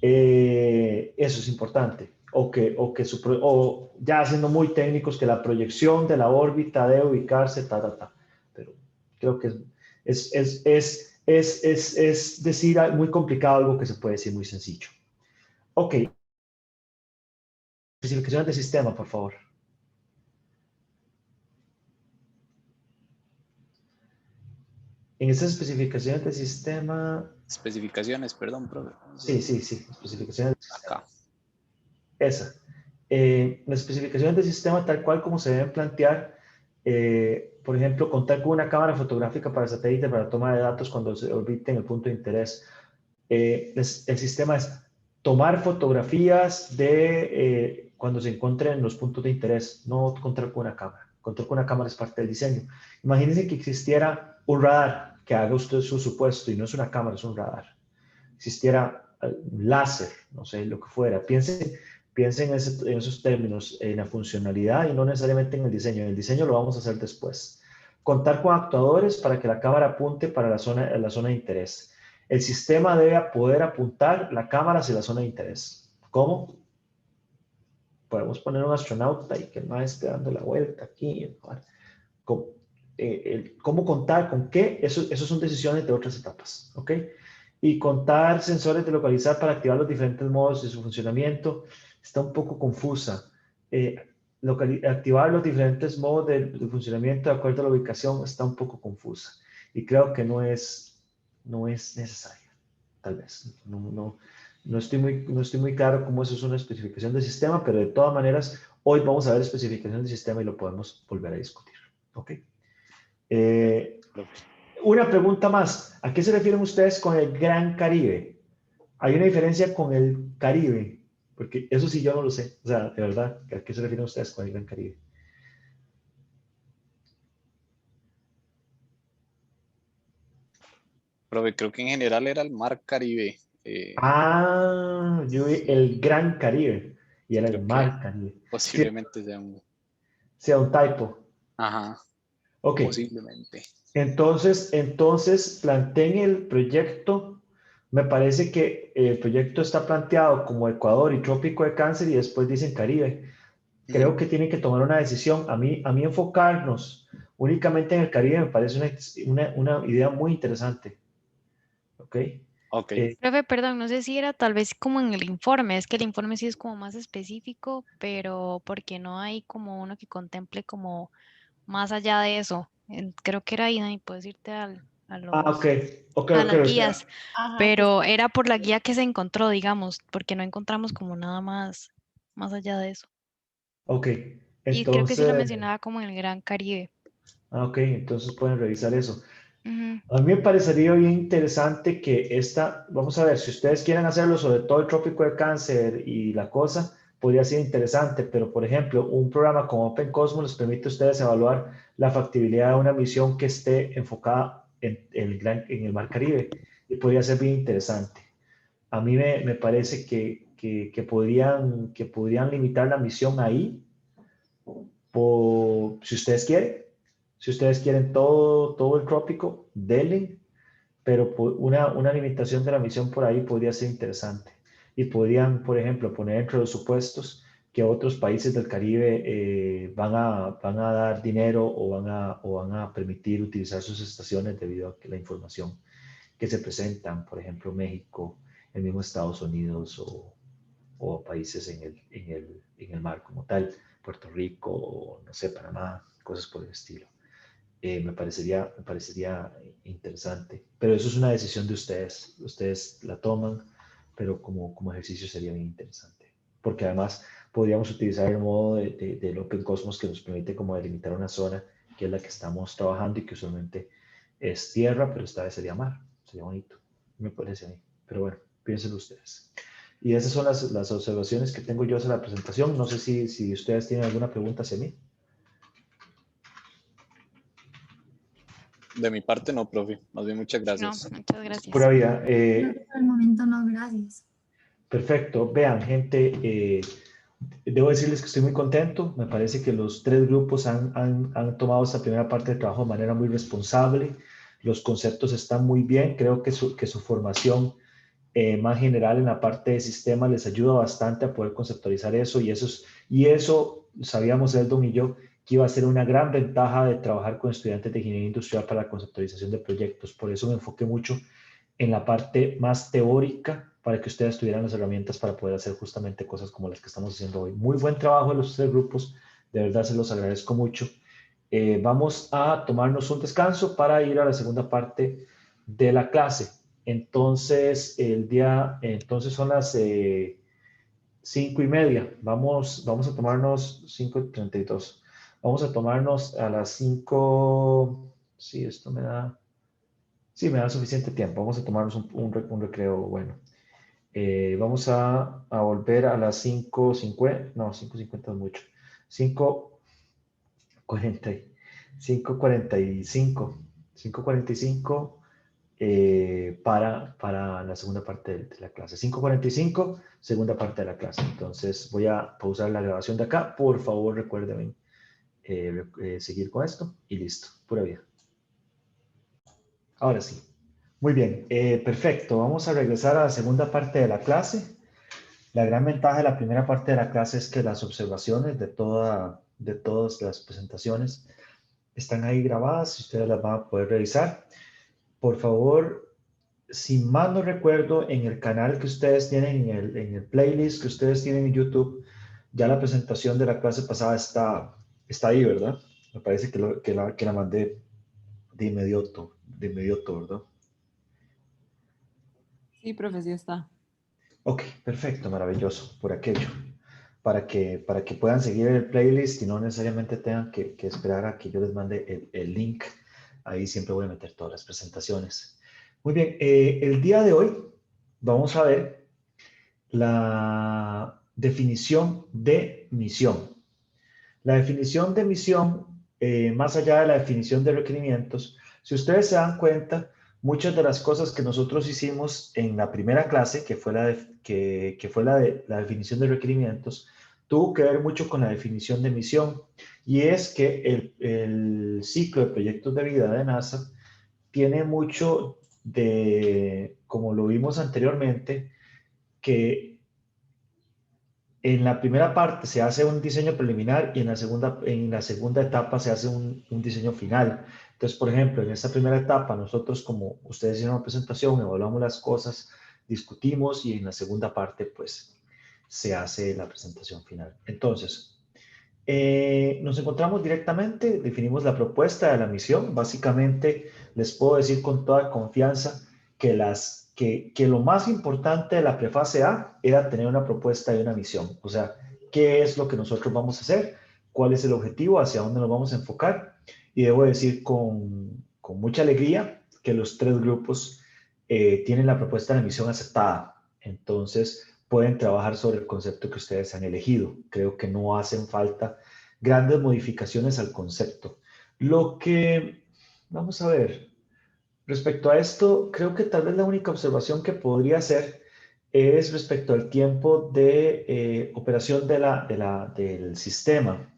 [SPEAKER 1] Eso es importante. O ya siendo muy técnicos, que la proyección de la órbita debe ubicarse, Pero creo que es decir muy complicado algo que se puede decir muy sencillo. Ok. Especificaciones del sistema, por favor. En esas especificaciones del sistema...
[SPEAKER 13] Especificaciones, perdón, profe.
[SPEAKER 1] Sí, especificaciones del sistema.
[SPEAKER 13] Acá.
[SPEAKER 1] Esa. Las especificaciones del sistema tal cual como se deben plantear, por ejemplo, contar con una cámara fotográfica para satélite para toma de datos cuando se orbite en el punto de interés. El sistema es tomar fotografías de cuando se encuentren los puntos de interés, no contar con una cámara. control con una cámara es parte del diseño. Imagínense que existiera un radar que haga usted su supuesto y no es una cámara, es un radar. Existiera un láser, no sé, lo que fuera. Piensen en esos términos, en la funcionalidad y no necesariamente en el diseño. En el diseño lo vamos a hacer después. Contar con actuadores para que la cámara apunte para la zona de interés. El sistema debe poder apuntar la cámara hacia la zona de interés. ¿Cómo? Podemos poner un astronauta y que el maestro esté dando la vuelta aquí. ¿Cómo contar con qué? Eso son decisiones de otras etapas, ¿ok? Y contar sensores de localizar para activar los diferentes modos de su funcionamiento está un poco confusa. Activar los diferentes modos de funcionamiento de acuerdo a la ubicación está un poco confusa y creo que no es necesaria, tal vez. No estoy muy claro cómo eso es una especificación del sistema, pero de todas maneras, hoy vamos a ver especificación del sistema y lo podemos volver a discutir. ¿Ok? Una pregunta más. ¿A qué se refieren ustedes con el Gran Caribe? ¿Hay una diferencia con el Caribe? Porque eso sí yo no lo sé. O sea, de verdad, ¿a qué se refieren ustedes con el Gran Caribe?
[SPEAKER 13] Profe, creo que en general era el Mar Caribe.
[SPEAKER 1] Yo vi el Gran Caribe y era el
[SPEAKER 13] Creo que
[SPEAKER 1] Mar Caribe.
[SPEAKER 13] posiblemente sea un...
[SPEAKER 1] Sea un typo.
[SPEAKER 13] Ajá.
[SPEAKER 1] Ok.
[SPEAKER 13] Posiblemente.
[SPEAKER 1] Entonces planteen el proyecto. Me parece que el proyecto está planteado como Ecuador y Trópico de Cáncer y después dicen Caribe. Creo que tienen que tomar una decisión. A mí enfocarnos únicamente en el Caribe me parece una idea muy interesante. ¿Ok?
[SPEAKER 13] Ok.
[SPEAKER 12] Profe, perdón, no sé si era tal vez como en el informe, es que el informe sí es como más específico, pero porque no hay como uno que contemple como más allá de eso. Creo que era ahí, y puedes irte a las guías,
[SPEAKER 15] Ajá,
[SPEAKER 12] pero era por la guía que se encontró, digamos, porque no encontramos como nada más allá de eso.
[SPEAKER 1] Ok,
[SPEAKER 12] Y creo que sí lo
[SPEAKER 1] entonces,
[SPEAKER 12] mencionaba como en el Gran Caribe.
[SPEAKER 1] ok, entonces pueden revisar eso.
[SPEAKER 12] Ujú.
[SPEAKER 1] A mí me parecería bien interesante que vamos a ver, si ustedes quieren hacerlo sobre todo el trópico de Cáncer y la cosa, podría ser interesante, pero por ejemplo, un programa como Open Cosmos les permite a ustedes evaluar la factibilidad de una misión que esté enfocada en el Mar Caribe y podría ser bien interesante. A mí me parece que podrían limitar la misión ahí, si ustedes quieren. Si ustedes quieren todo el trópico, denle, pero una limitación de la misión por ahí podría ser interesante. Y podrían, por ejemplo, poner entre los supuestos que otros países del Caribe van a dar dinero o van a permitir utilizar sus estaciones debido a que la información que se presentan, por ejemplo, México, el mismo Estados Unidos o países en el mar como tal, Puerto Rico, no sé, Panamá, cosas por el estilo. Me parecería interesante, pero eso es una decisión de ustedes. Ustedes la toman, pero como ejercicio sería bien interesante, porque además podríamos utilizar el modo del Open Cosmos que nos permite como delimitar una zona que es la que estamos trabajando y que usualmente es tierra, pero esta vez sería mar. Sería bonito, me parece a mí. Pero bueno, piénsenlo ustedes. Y esas son las observaciones que tengo yo hacia la presentación. No sé si ustedes tienen alguna pregunta hacia mí.
[SPEAKER 13] De mi parte no, profe. Más bien muchas
[SPEAKER 12] No,
[SPEAKER 13] gracias.
[SPEAKER 12] muchas gracias.
[SPEAKER 1] Pura vida.
[SPEAKER 14] Por el momento no, gracias.
[SPEAKER 1] Perfecto. Vean, gente, debo decirles que estoy muy contento. Me parece que los tres grupos han tomado esta primera parte del trabajo de manera muy responsable. Los conceptos están muy bien. Creo que su formación más general en la parte de sistema les ayuda bastante a poder conceptualizar eso. Y eso sabíamos Eldon y yo que iba a ser una gran ventaja de trabajar con estudiantes de ingeniería industrial para la conceptualización de proyectos. Por eso me enfoqué mucho en la parte más teórica para que ustedes tuvieran las herramientas para poder hacer justamente cosas como las que estamos haciendo hoy. Muy buen trabajo de los tres grupos, de verdad se los agradezco mucho. Vamos a tomarnos un descanso para ir a la segunda parte de la clase. Entonces, entonces son las 5:30. Vamos a tomarnos 5:32. Vamos a tomarnos a las 5. Sí, esto me da. Sí, me da suficiente tiempo. Vamos a tomarnos un recreo bueno. Vamos a volver a las 5:50. No, 5:50 es mucho. 5:45 para la segunda parte de la clase. 5:45, segunda parte de la clase. Entonces voy a pausar la grabación de acá. Por favor, recuerden seguir con esto y listo. Pura vida. Ahora sí. Muy bien. Perfecto. Vamos a regresar a la segunda parte de la clase. La gran ventaja de la primera parte de la clase es que las observaciones de todas las presentaciones están ahí grabadas y ustedes las van a poder revisar. Por favor, si mal no recuerdo, en el canal que ustedes tienen, en el playlist que ustedes tienen en YouTube, ya la presentación de la clase pasada está ahí, ¿verdad? Me parece que la mandé de inmediato, ¿verdad?
[SPEAKER 8] Sí, profe, sí está.
[SPEAKER 1] Ok, perfecto, maravilloso, por aquello. Para que puedan seguir el playlist y no necesariamente tengan que esperar a que yo les mande el link. Ahí siempre voy a meter todas las presentaciones. Muy bien, el día de hoy vamos a ver la definición de misión. La definición de misión, más allá de la definición de requerimientos, si ustedes se dan cuenta, muchas de las cosas que nosotros hicimos en la primera clase, que fue la definición de requerimientos, tuvo que ver mucho con la definición de misión. Y es que el ciclo de proyectos de vida de NASA tiene mucho de, como lo vimos anteriormente, que en la primera parte se hace un diseño preliminar y en la segunda etapa se hace un diseño final. Entonces, por ejemplo, en esta primera etapa, nosotros, como ustedes hicieron una presentación, evaluamos las cosas, discutimos y en la segunda parte, pues, se hace la presentación final. Entonces, nos encontramos directamente, definimos la propuesta de la misión. Básicamente, les puedo decir con toda confianza que lo más importante de la prefase A era tener una propuesta y una misión. O sea, ¿qué es lo que nosotros vamos a hacer? ¿Cuál es el objetivo? ¿Hacia dónde nos vamos a enfocar? Y debo decir con mucha alegría que los tres grupos tienen la propuesta de la misión aceptada. Entonces, pueden trabajar sobre el concepto que ustedes han elegido. Creo que no hacen falta grandes modificaciones al concepto. Vamos a ver, respecto a esto, creo que tal vez la única observación que podría hacer es respecto al tiempo de operación del sistema.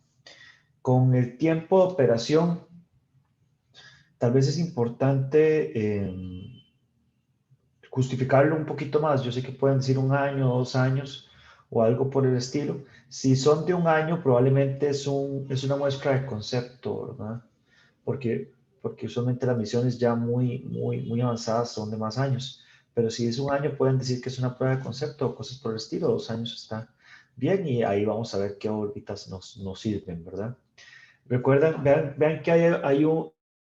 [SPEAKER 1] Con el tiempo de operación, tal vez es importante justificarlo un poquito más. Yo sé que pueden decir 1 año, 2 años o algo por el estilo. Si son de 1 año, probablemente es una muestra de concepto, ¿verdad? Porque usualmente las misiones ya muy avanzadas son de más años. Pero si es 1 año, pueden decir que es una prueba de concepto o cosas por el estilo. 2 años está bien y ahí vamos a ver qué órbitas nos sirven, ¿verdad? Recuerden, vean que hay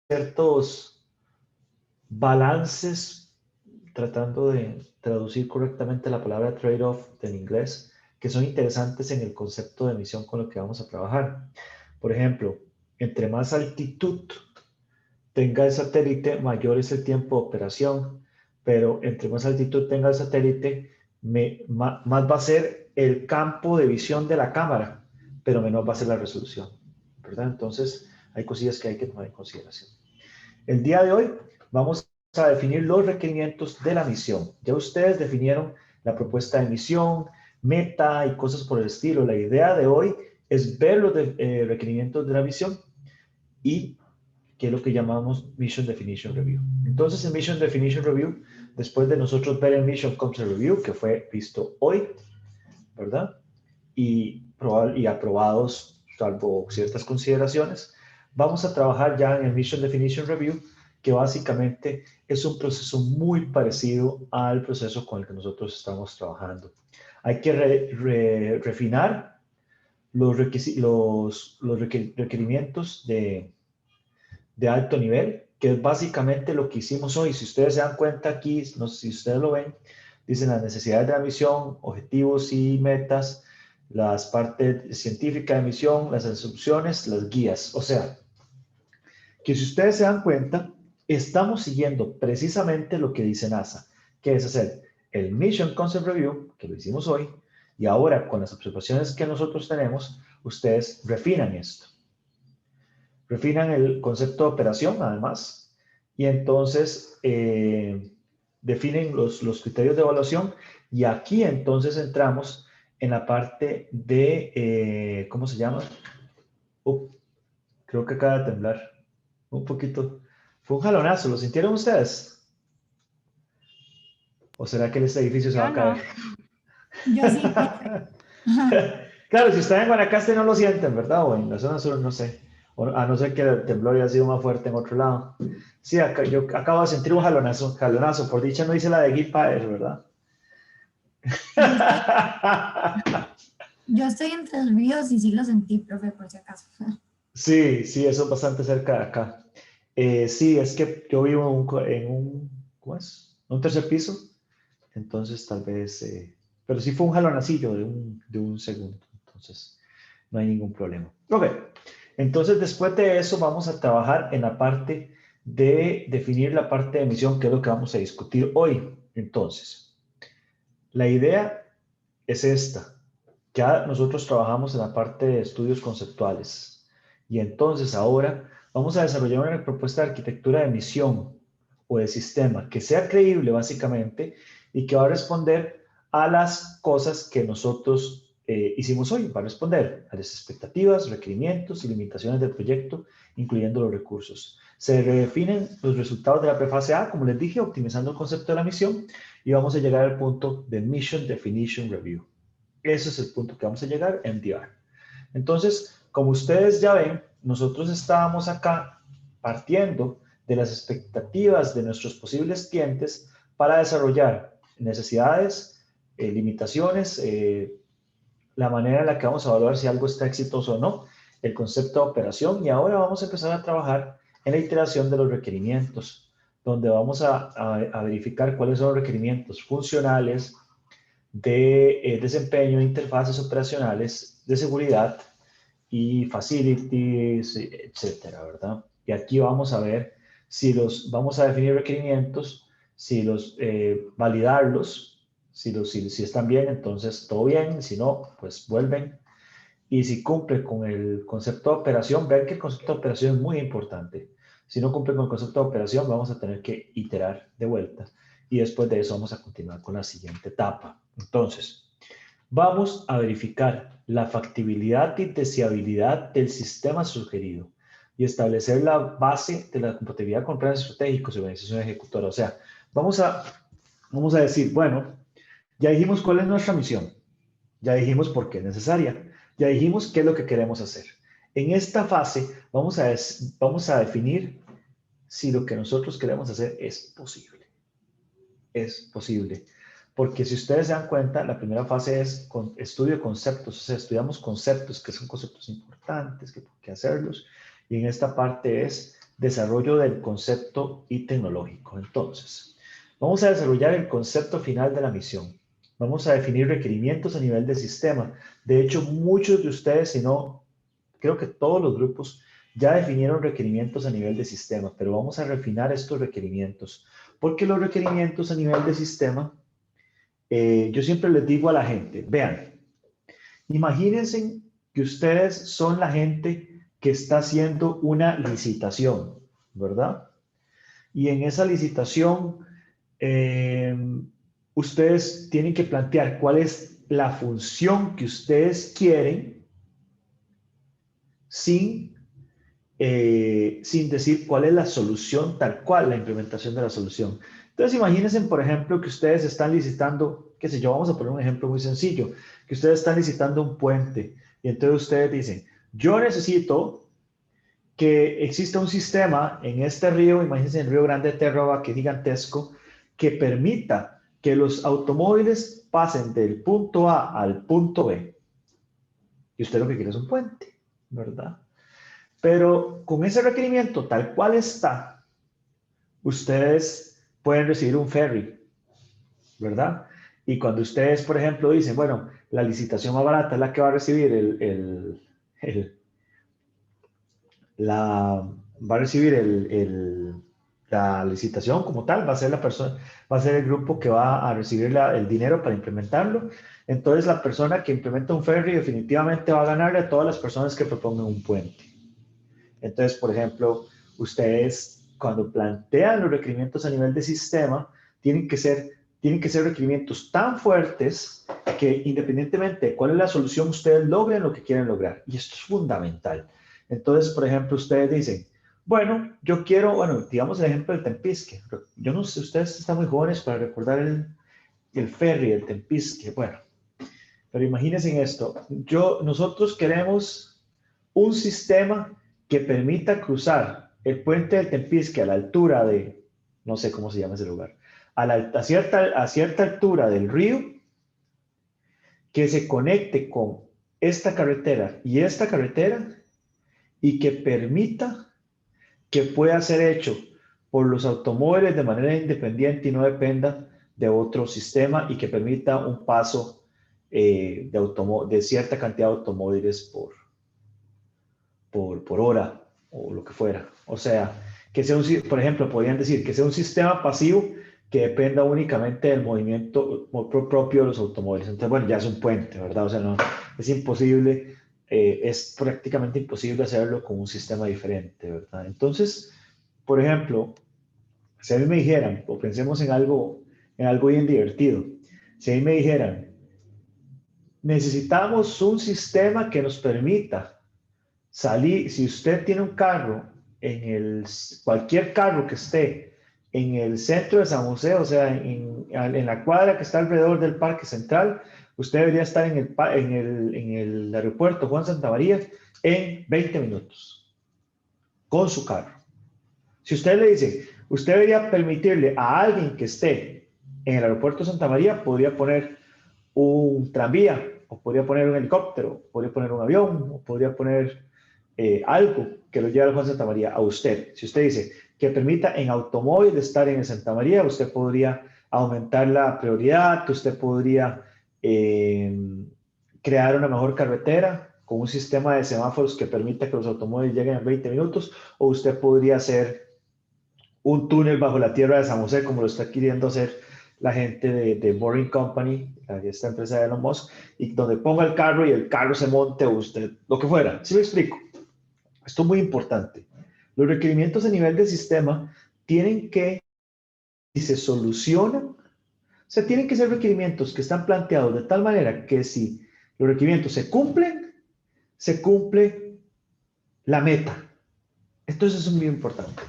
[SPEAKER 1] ciertos balances, tratando de traducir correctamente la palabra trade-off del inglés, que son interesantes en el concepto de misión con lo que vamos a trabajar. Por ejemplo, entre más altitud tenga el satélite, mayor es el tiempo de operación, pero entre más altitud tenga el satélite, más va a ser el campo de visión de la cámara, pero menor va a ser la resolución, ¿verdad? Entonces, hay cosillas que hay que tomar en consideración. El día de hoy vamos a definir los requerimientos de la misión. Ya ustedes definieron la propuesta de misión, meta y cosas por el estilo. La idea de hoy es ver los requerimientos de la misión y qué es lo que llamamos Mission Definition Review. Entonces, en Mission Definition Review, después de nosotros ver el Mission Concept Review, que fue visto hoy, ¿verdad? Y aprobados, salvo ciertas consideraciones, vamos a trabajar ya en el Mission Definition Review, que básicamente es un proceso muy parecido al proceso con el que nosotros estamos trabajando. Hay que refinar los requerimientos de alto nivel, que es básicamente lo que hicimos hoy. Si ustedes se dan cuenta aquí, no sé si ustedes lo ven, dicen las necesidades de la misión, objetivos y metas, las partes científicas de misión, las instrucciones, las guías. O sea, que si ustedes se dan cuenta, estamos siguiendo precisamente lo que dice NASA, que es hacer el Mission Concept Review, que lo hicimos hoy, y ahora con las observaciones que nosotros tenemos, ustedes refinan esto. refinan el concepto de operación, además, y entonces definen los criterios de evaluación, y aquí entonces entramos en la parte de, ¿cómo se llama? Creo que acaba de temblar un poquito. Fue un jalonazo, ¿lo sintieron ustedes? ¿O será que este edificio se va a caer?
[SPEAKER 14] Yo sí.
[SPEAKER 1] Claro, si están en Guanacaste no lo sienten, ¿verdad? O en la zona sur, no sé. O, a no ser que el temblor haya sido más fuerte en otro lado. Sí, acá, yo acabo de sentir un jalonazo. Por dicha no hice la de Guy Paez, ¿verdad?
[SPEAKER 14] Yo estoy entre los ríos y sí lo sentí, profe, por si acaso.
[SPEAKER 1] Sí, sí, eso es bastante cerca de acá. Sí, es que yo vivo ¿cómo es? Un tercer piso, entonces tal vez, pero sí fue un jalonacillo de un segundo, entonces no hay ningún problema. Ok, entonces después de eso vamos a trabajar en la parte de definir la parte de emisión, que es lo que vamos a discutir hoy. Entonces, la idea es esta. Ya nosotros trabajamos en la parte de estudios conceptuales y entonces ahora vamos a desarrollar una propuesta de arquitectura de emisión o de sistema que sea creíble básicamente y que va a responder a las cosas que nosotros hicimos hoy. Va a responder a las expectativas, requerimientos y limitaciones del proyecto, incluyendo los recursos. Se redefinen los resultados de la prefase A, como les dije, optimizando el concepto de la misión, y vamos a llegar al punto de Mission Definition Review. Ese es el punto que vamos a llegar, MDR. Entonces, como ustedes ya ven, nosotros estábamos acá partiendo de las expectativas de nuestros posibles clientes para desarrollar necesidades, limitaciones, la manera en la que vamos a evaluar si algo está exitoso o no, el concepto de operación, y ahora vamos a empezar a trabajar en la iteración de los requerimientos, donde vamos a verificar cuáles son los requerimientos funcionales, de desempeño, interfaces operacionales, de seguridad y facilities, etcétera, ¿verdad? Y aquí vamos a ver si vamos a definir requerimientos, si validarlos, si están bien, entonces todo bien, si no, pues vuelven. Y si cumple con el concepto de operación, vean que el concepto de operación es muy importante. Si no cumple con el concepto de operación, vamos a tener que iterar de vuelta. Y después de eso vamos a continuar con la siguiente etapa. Entonces, vamos a verificar la factibilidad y deseabilidad del sistema sugerido y establecer la base de la compatibilidad con planes estratégicos y organización ejecutora. O sea, vamos a decir, bueno, ya dijimos cuál es nuestra misión, ya dijimos por qué es necesaria, ya dijimos qué es lo que queremos hacer. En esta fase vamos a definir si lo que nosotros queremos hacer es posible. Es posible. Porque si ustedes se dan cuenta, la primera fase es estudio de conceptos. O sea, estudiamos conceptos, que son conceptos importantes, que por qué hacerlos. Y en esta parte es desarrollo del concepto y tecnológico. Entonces, vamos a desarrollar el concepto final de la misión. Vamos a definir requerimientos a nivel de sistema. De hecho, muchos de ustedes, si no, creo que todos los grupos ya definieron requerimientos a nivel de sistema, pero vamos a refinar estos requerimientos. Porque los requerimientos a nivel de sistema, yo siempre les digo a la gente, vean, imagínense que ustedes son la gente que está haciendo una licitación, ¿verdad? Y en esa licitación, ustedes tienen que plantear cuál es la función que ustedes quieren sin decir cuál es la solución tal cual, la implementación de la solución. Entonces, imagínense, por ejemplo, que ustedes están licitando, qué sé yo, vamos a poner un ejemplo muy sencillo, que ustedes están licitando un puente y entonces ustedes dicen, yo necesito que exista un sistema en este río, imagínense el río Grande de Terraba, que es gigantesco, que permita que los automóviles pasen del punto A al punto B. Y usted lo que quiere es un puente, ¿verdad? Pero con ese requerimiento tal cual está, ustedes pueden recibir un ferry, ¿verdad? Y cuando ustedes, por ejemplo, dicen, bueno, la licitación más barata es la que va a recibir la licitación como tal, va a ser la persona, va a ser el grupo que va a recibir el dinero para implementarlo. Entonces, la persona que implementa un ferry definitivamente va a ganarle a todas las personas que propongan un puente. Entonces, por ejemplo, ustedes cuando plantean los requerimientos a nivel de sistema, tienen que ser requerimientos tan fuertes que independientemente de cuál es la solución, ustedes logren lo que quieren lograr. Y esto es fundamental. Entonces, por ejemplo, ustedes dicen, bueno, yo quiero, bueno, digamos el ejemplo del Tempisque. Yo no sé, ustedes están muy jóvenes para recordar el ferry, el Tempisque. Bueno, pero imagínense en esto. Nosotros queremos un sistema que permita cruzar el puente del Tempisque a la altura de, no sé cómo se llama ese lugar, a cierta altura del río, que se conecte con esta carretera y esta carretera y que permita que pueda ser hecho por los automóviles de manera independiente y no dependa de otro sistema y que permita un paso de cierta cantidad de automóviles por hora o lo que fuera. O sea, que sea por ejemplo, podrían decir que sea un sistema pasivo que dependa únicamente del movimiento propio de los automóviles. Entonces, bueno, ya es un puente, ¿verdad? O sea, no, es imposible, es prácticamente imposible hacerlo con un sistema diferente, ¿verdad? Entonces, por ejemplo, si a mí me dijeran, o pensemos en algo bien divertido, si a mí me dijeran, necesitamos un sistema que nos permita salir, si usted tiene un carro, cualquier carro que esté en el centro de San José, o sea, en la cuadra que está alrededor del Parque Central, usted debería estar en el aeropuerto Juan Santamaría en 20 minutos, con su carro. Si usted le dice, usted debería permitirle a alguien que esté en el aeropuerto Santa María, podría poner un tranvía, o podría poner un helicóptero, podría poner un avión, o podría poner algo que lo lleve al Juan Santa María a usted. Si usted dice que permita en automóvil estar en el Santa María, usted podría aumentar la prioridad, usted podría crear una mejor carretera con un sistema de semáforos que permita que los automóviles lleguen en 20 minutos, o usted podría hacer un túnel bajo la tierra de San José, como lo está queriendo hacer la gente de Boring Company, esta empresa de Elon Musk, y donde ponga el carro y el carro se monte, o usted, lo que fuera. ¿Sí me explico? Esto es muy importante. Los requerimientos a nivel del sistema tienen que, si se solucionan, o sea, tienen que ser requerimientos que están planteados de tal manera que si los requerimientos se cumple la meta. Entonces eso es muy importante.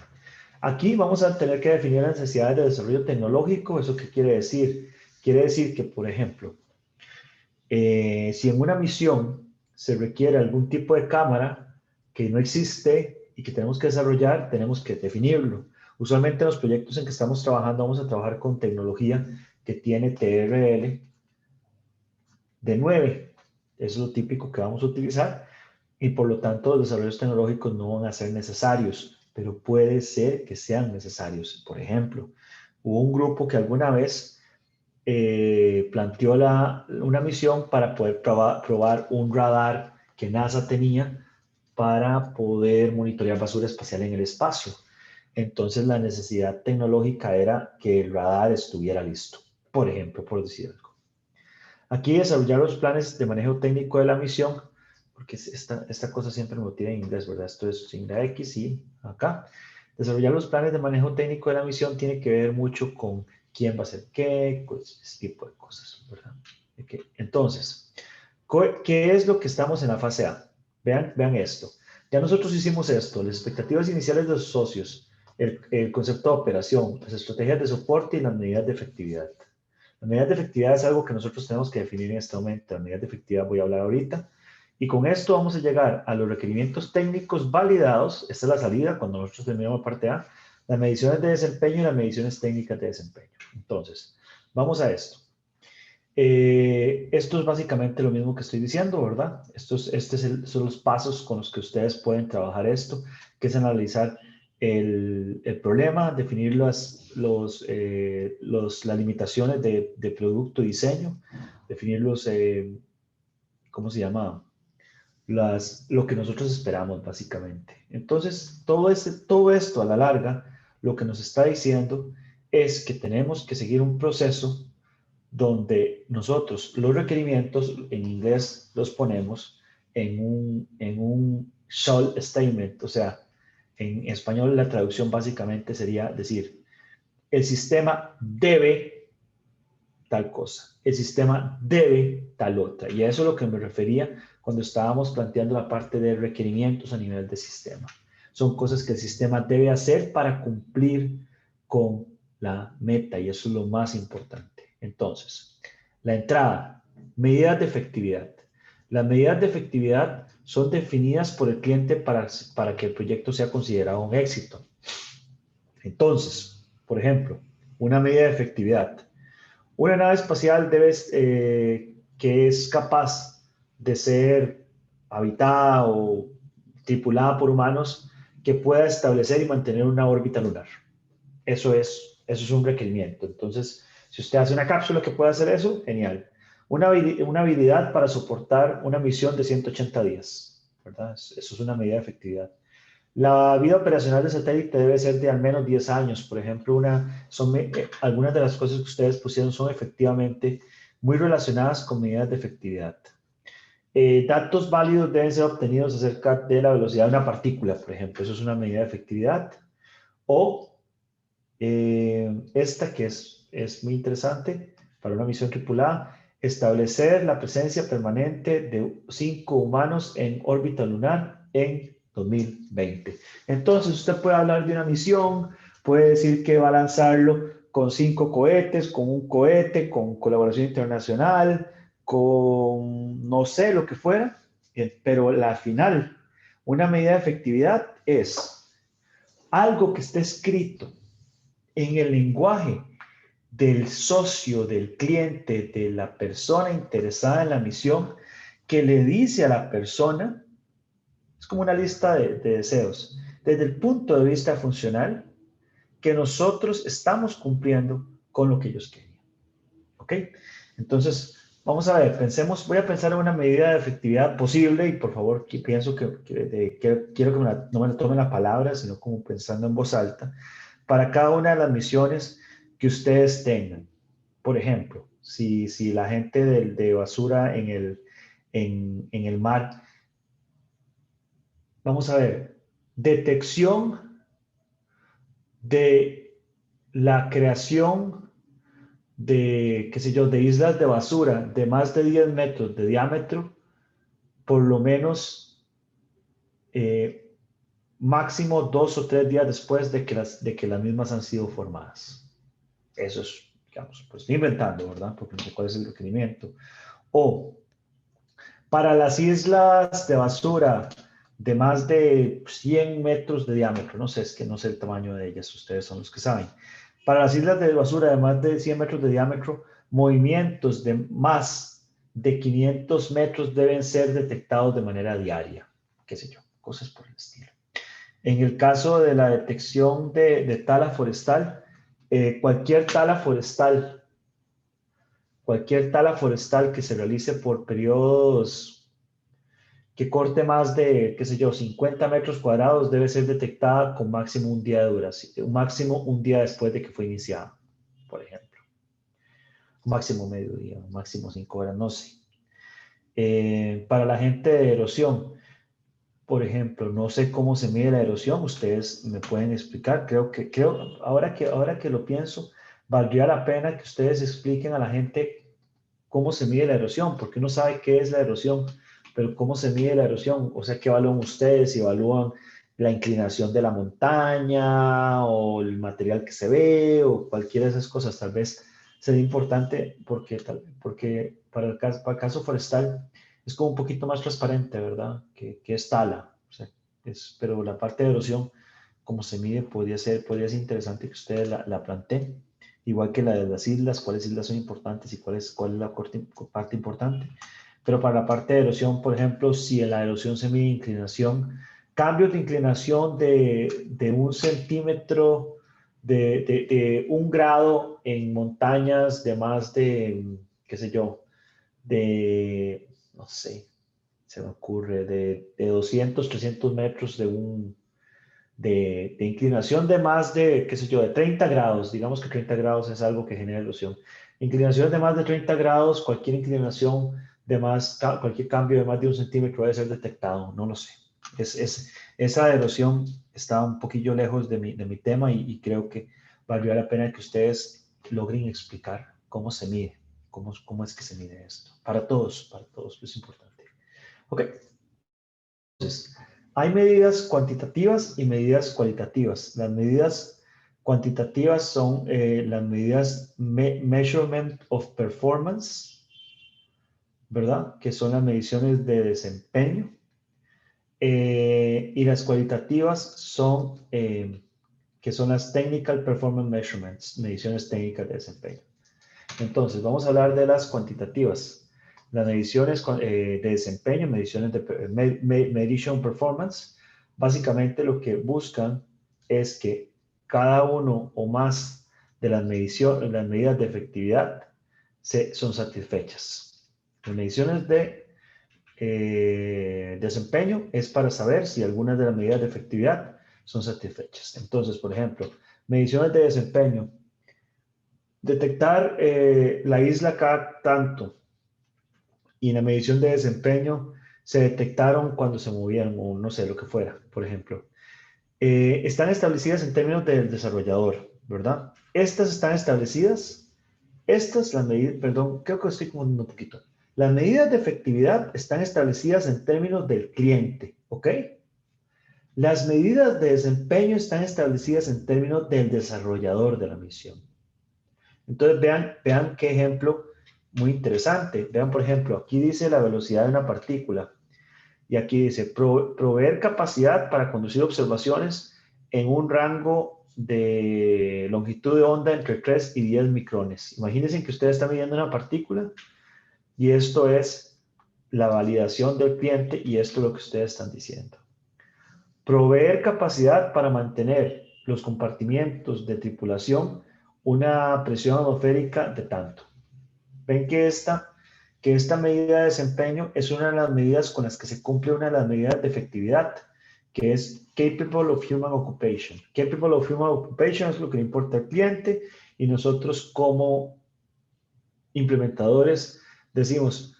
[SPEAKER 1] Aquí vamos a tener que definir las necesidades de desarrollo tecnológico. ¿Eso qué quiere decir? Quiere decir que, por ejemplo, si en una misión se requiere algún tipo de cámara que no existe y que tenemos que desarrollar, tenemos que definirlo. Usualmente en los proyectos en que estamos trabajando vamos a trabajar con tecnología que tiene TRL de 9. Eso es lo típico que vamos a utilizar y por lo tanto los desarrollos tecnológicos no van a ser necesarios, pero puede ser que sean necesarios. Por ejemplo, hubo un grupo que alguna vez planteó una misión para poder probar un radar que NASA tenía para poder monitorear basura espacial en el espacio. Entonces la necesidad tecnológica era que el radar estuviera listo, por ejemplo, por decir algo. Aquí desarrollar los planes de manejo técnico de la misión, porque esta cosa siempre me tiene en inglés, ¿verdad? Esto es signa X y acá. Desarrollar los planes de manejo técnico de la misión tiene que ver mucho con quién va a hacer qué, pues, ese tipo de cosas, ¿verdad? Okay. Entonces, ¿qué es lo que estamos en la fase A? Vean esto. Ya nosotros hicimos esto, las expectativas iniciales de los socios, el concepto de operación, las estrategias de soporte y las medidas de efectividad. Las medidas de efectividad es algo que nosotros tenemos que definir en este momento. Las medidas de efectividad voy a hablar ahorita. Y con esto vamos a llegar a los requerimientos técnicos validados. Esta es la salida cuando nosotros terminamos la parte A. Las mediciones de desempeño y las mediciones técnicas de desempeño. Entonces, vamos a esto. Esto es básicamente lo mismo que estoy diciendo, ¿verdad? Son los pasos con los que ustedes pueden trabajar esto, que es analizar el problema, definir las limitaciones de producto y diseño, definir ¿cómo se llama? Lo que nosotros esperamos, básicamente. Entonces, todo esto a la larga, lo que nos está diciendo es que tenemos que seguir un proceso donde nosotros los requerimientos, en inglés los ponemos en un shall statement, o sea, en español la traducción básicamente sería decir, el sistema debe tal cosa, el sistema debe tal otra. Y a eso es lo que me refería cuando estábamos planteando la parte de requerimientos a nivel de sistema. Son cosas que el sistema debe hacer para cumplir con la meta, y eso es lo más importante. Entonces, la entrada, medidas de efectividad. Las medidas de efectividad son definidas por el cliente para que el proyecto sea considerado un éxito. Entonces, por ejemplo, una medida de efectividad. Una nave espacial que es capaz de ser habitada o tripulada por humanos, que pueda establecer y mantener una órbita lunar. Eso es un requerimiento. Entonces, si usted hace una cápsula que pueda hacer eso, genial. Una habilidad para soportar una misión de 180 días, ¿verdad? Eso es una medida de efectividad. La vida operacional del satélite debe ser de al menos 10 años. Por ejemplo, algunas de las cosas que ustedes pusieron son efectivamente muy relacionadas con medidas de efectividad. Datos válidos deben ser obtenidos acerca de la velocidad de una partícula, por ejemplo. Eso es una medida de efectividad. O esta que es muy interesante para una misión tripulada, establecer la presencia permanente de 5 humanos en órbita lunar en 2020. Entonces usted puede hablar de una misión, puede decir que va a lanzarlo con 5 cohetes, con un cohete, con colaboración internacional, con no sé, lo que fuera, pero la final, una medida de efectividad es algo que esté escrito en el lenguaje del socio, del cliente, de la persona interesada en la misión, que le dice a la persona, es como una lista de deseos, desde el punto de vista funcional, que nosotros estamos cumpliendo con lo que ellos querían. ¿Ok? Entonces, vamos a ver, voy a pensar en una medida de efectividad posible, y por favor, pienso que quiero que no me la tomen la palabra, sino como pensando en voz alta, para cada una de las misiones que ustedes tengan. Por ejemplo, si la gente de basura en el mar, vamos a ver, detección de la creación de, qué sé yo, de islas de basura de más de 10 metros de diámetro, por lo menos máximo 2 o 3 días después de que las mismas han sido formadas. Eso es, digamos, pues estoy inventando, ¿verdad? Porque no sé cuál es el requerimiento. O para las islas de basura de más de 100 metros de diámetro, no sé, es que no sé el tamaño de ellas, ustedes son los que saben. Para las islas de basura de más de 100 metros de diámetro, movimientos de más de 500 metros deben ser detectados de manera diaria, qué sé yo, cosas por el estilo. En el caso de la detección de tala forestal, cualquier tala forestal que se realice por periodos que corte más de, qué sé yo, 50 metros cuadrados debe ser detectada con máximo un día de duración, máximo un día después de que fue iniciada, por ejemplo. Máximo mediodía, máximo 5 horas, no sé. Para la gente de erosión, por ejemplo, no sé cómo se mide la erosión, ustedes me pueden explicar. Ahora que lo pienso, valdría la pena que ustedes expliquen a la gente cómo se mide la erosión, porque uno sabe qué es la erosión, pero cómo se mide la erosión, o sea, ¿qué evalúan ustedes? ¿Evalúan la inclinación de la montaña o el material que se ve o cualquiera de esas cosas? Tal vez sería importante porque para el caso forestal es como un poquito más transparente, ¿verdad? Que es tala, o sea, pero la parte de erosión, cómo se mide, podría ser interesante que ustedes la planteen. Igual que la de las islas, cuáles islas son importantes y cuál es la parte importante. Pero para la parte de erosión, por ejemplo, si en la erosión se mide inclinación, cambios de inclinación de 1 centímetro, de 1 grado en montañas de más de, qué sé yo, no sé, se me ocurre, de 200, 300 metros de inclinación de más de, qué sé yo, de 30 grados, digamos que 30 grados es algo que genera erosión. Inclinación de más de 30 grados, cualquier inclinación cualquier cambio de más de 1 centímetro debe ser detectado, no lo sé. Esa erosión está un poquillo lejos de mi tema y creo que valdría la pena que ustedes logren explicar cómo se mide, cómo es que se mide esto. Para todos, es importante. Ok. Entonces, hay medidas cuantitativas y medidas cualitativas. Las medidas cuantitativas son las medidas Measurement of Performance, ¿verdad? Que son las mediciones de desempeño. Y las cualitativas son, que son las Technical Performance Measurements, mediciones técnicas de desempeño. Entonces, vamos a hablar de las cuantitativas. Las mediciones de desempeño, mediciones de medition performance, básicamente lo que buscan es que cada uno o más de las medidas de efectividad son satisfechas. Las mediciones de desempeño es para saber si algunas de las medidas de efectividad son satisfechas. Entonces, por ejemplo, mediciones de desempeño. Detectar la isla cada tanto y en la medición de desempeño se detectaron cuando se movían o no sé, lo que fuera, por ejemplo. Están establecidas en términos del desarrollador, ¿verdad? Estas están establecidas, las medidas, perdón, creo que estoy confundiendo un poquito. Las medidas de efectividad están establecidas en términos del cliente, ¿ok? Las medidas de desempeño están establecidas en términos del desarrollador de la misión. Entonces, vean qué ejemplo muy interesante. Vean, por ejemplo, aquí dice la velocidad de una partícula. Y aquí dice, proveer capacidad para conducir observaciones en un rango de longitud de onda entre 3 y 10 micrones. Imagínense que ustedes están midiendo una partícula y esto es la validación del cliente y esto es lo que ustedes están diciendo. Proveer capacidad para mantener los compartimientos de tripulación una presión atmosférica de tanto. Ven que esta medida de desempeño es una de las medidas con las que se cumple una de las medidas de efectividad, que es Capable of Human Occupation. Capable of Human Occupation es lo que le importa al cliente y nosotros como implementadores decimos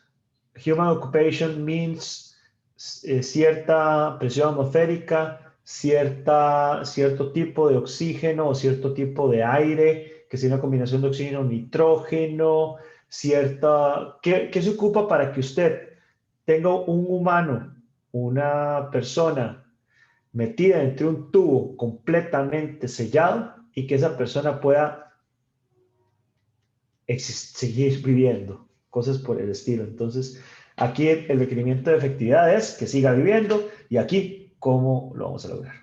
[SPEAKER 1] Human Occupation means cierta presión atmosférica, cierto tipo de oxígeno o cierto tipo de aire, que sea una combinación de oxígeno nitrógeno, ¿qué se ocupa para que usted tenga un humano, una persona metida entre un tubo completamente sellado y que esa persona pueda seguir viviendo? Cosas por el estilo. Entonces, aquí el requerimiento de efectividad es que siga viviendo y aquí, ¿cómo lo vamos a lograr?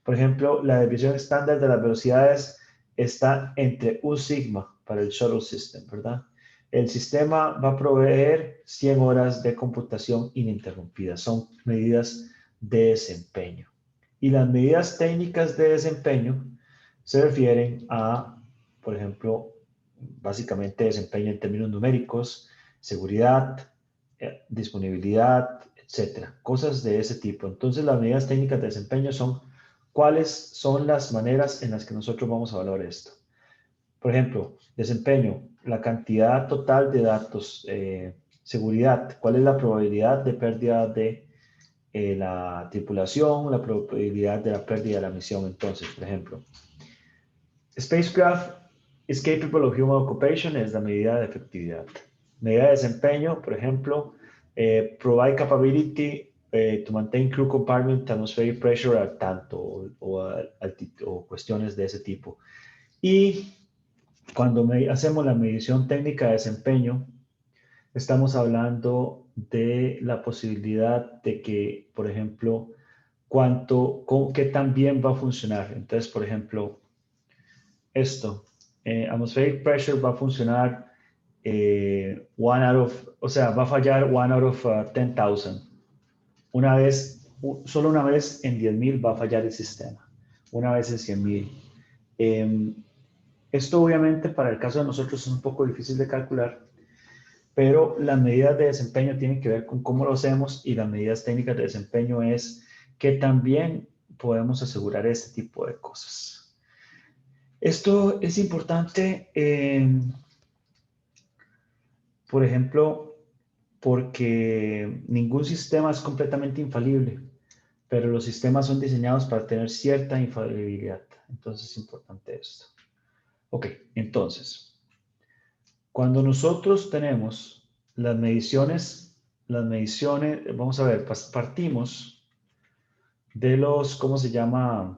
[SPEAKER 1] Por ejemplo, la desviación estándar de las velocidades está entre 1 sigma para el shuttle system, ¿verdad? El sistema va a proveer 100 horas de computación ininterrumpida. Son medidas de desempeño. Y las medidas técnicas de desempeño se refieren a, por ejemplo, básicamente desempeño en términos numéricos, seguridad, disponibilidad, etcétera. Cosas de ese tipo. Entonces, las medidas técnicas de desempeño son cuáles son las maneras en las que nosotros vamos a valorar esto. Por ejemplo, desempeño, la cantidad total de datos, seguridad, cuál es la probabilidad de pérdida de la tripulación, la probabilidad de la pérdida de la misión. Entonces, por ejemplo, spacecraft is capable of human occupation es la medida de efectividad. Medida de desempeño, por ejemplo, provide capability to maintain crew compartment atmospheric pressure al tanto o cuestiones de ese tipo. Y cuando hacemos la medición técnica de desempeño, estamos hablando de la posibilidad de que, por ejemplo, qué tan bien va a funcionar. Entonces, por ejemplo, esto, atmospheric pressure va a funcionar va a fallar 1 out of 10,000. Solo una vez en 10,000 va a fallar el sistema. Una vez en 100,000. Esto obviamente para el caso de nosotros es un poco difícil de calcular, pero las medidas de desempeño tienen que ver con cómo lo hacemos y las medidas técnicas de desempeño es que también podemos asegurar este tipo de cosas. Esto es importante, por ejemplo, porque ningún sistema es completamente infalible. pero los sistemas son diseñados para tener cierta infalibilidad. Entonces es importante esto. Ok, entonces, cuando nosotros tenemos las mediciones, vamos a ver, partimos de los, ¿cómo se llama?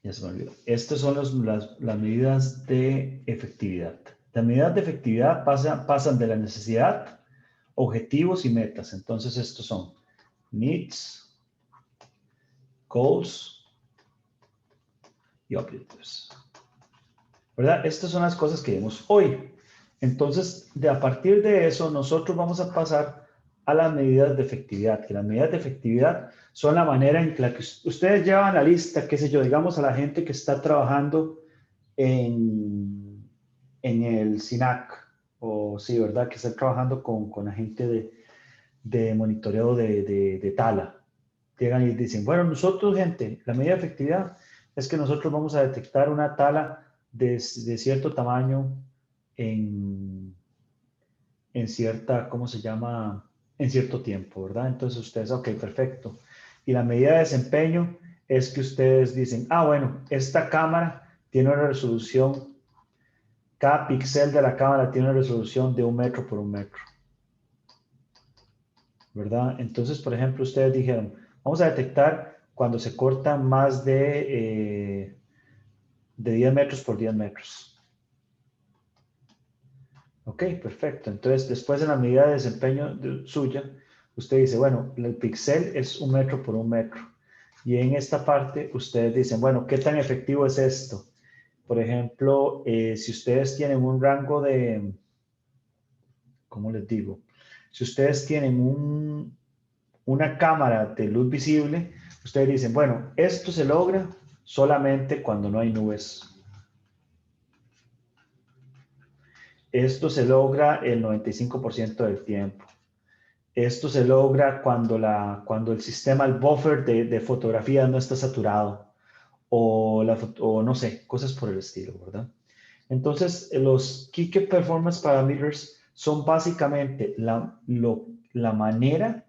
[SPEAKER 1] Ya se me olvidó. Estas son las medidas de efectividad. Las medidas de efectividad pasan de la necesidad, objetivos y metas. Entonces estos son needs, goals y objectives. ¿Verdad? Estas son las cosas que vemos hoy. Entonces, a partir de eso, nosotros vamos a pasar a las medidas de efectividad, que las medidas de efectividad son la manera en la que ustedes llevan la lista, qué sé yo, digamos a la gente que está trabajando en el SINAC, o sí, ¿verdad? Que está trabajando con la gente de monitoreo de tala. Llegan y dicen, bueno, nosotros, gente, la medida de efectividad es que nosotros vamos a detectar una tala de cierto tamaño en cierta, ¿cómo se llama? En cierto tiempo, ¿verdad? Entonces ustedes, ok, perfecto. Y la medida de desempeño es que ustedes dicen, ah, bueno, esta cámara tiene una resolución, cada píxel de la cámara tiene una resolución de 1 metro por 1 metro. ¿Verdad? Entonces, por ejemplo, ustedes dijeron, vamos a detectar cuando se corta más de 10 metros por 10 metros. Ok, perfecto. Entonces, después de la medida de desempeño suya, usted dice, bueno, el píxel es 1 metro por 1 metro. Y en esta parte, ustedes dicen, bueno, ¿qué tan efectivo es esto? Por ejemplo, si ustedes tienen un rango de, ¿cómo les digo? Si ustedes tienen una cámara de luz visible, ustedes dicen, bueno, esto se logra solamente cuando no hay nubes. Esto se logra el 95% del tiempo. Esto se logra cuando el sistema, el buffer de fotografía no está saturado. O no sé, cosas por el estilo, ¿verdad? Entonces, los Key Performance Parameters son básicamente la manera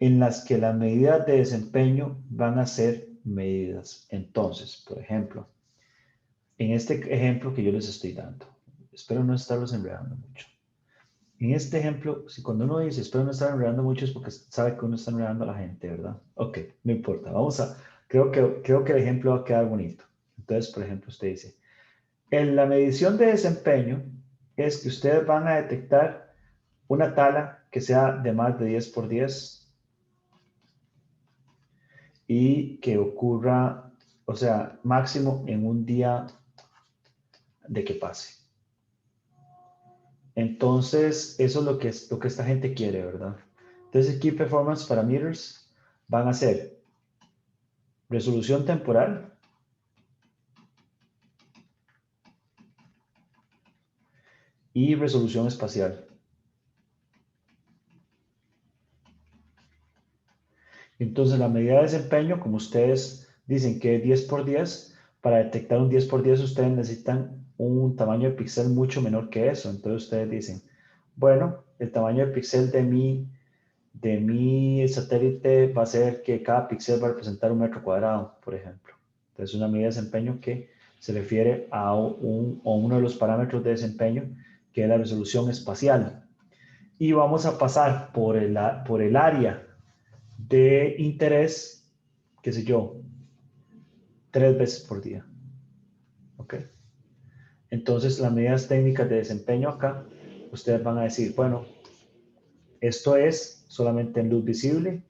[SPEAKER 1] en las que las medidas de desempeño van a ser medidas. Entonces, por ejemplo, en este ejemplo que yo les estoy dando, espero no estarlos enredando mucho. En este ejemplo, si cuando uno dice espero no estar enredando mucho es porque sabe que uno está enredando a la gente, ¿verdad? Ok, no importa. Creo que el ejemplo va a quedar bonito. Entonces, por ejemplo, usted dice, en la medición de desempeño es que ustedes van a detectar una tala que sea de más de 10 por 10 y que ocurra, o sea, máximo en un día de que pase. Entonces, eso es lo que esta gente quiere, ¿verdad? Entonces, Key Performance Parameters van a ser resolución temporal, y resolución espacial. Entonces, la medida de desempeño, como ustedes dicen que es 10 por 10, para detectar un 10 por 10 ustedes necesitan un tamaño de píxel mucho menor que eso. Entonces, ustedes dicen, bueno, el tamaño de píxel de mi satélite va a ser que cada píxel va a representar 1 metro cuadrado, por ejemplo. Entonces, una medida de desempeño que se refiere a uno de los parámetros de desempeño, que es la resolución espacial. Y vamos a pasar por el área de interés, qué sé yo, 3 veces por día. ¿Ok? Entonces, las medidas técnicas de desempeño acá, ustedes van a decir, bueno, esto es solamente en luz visible,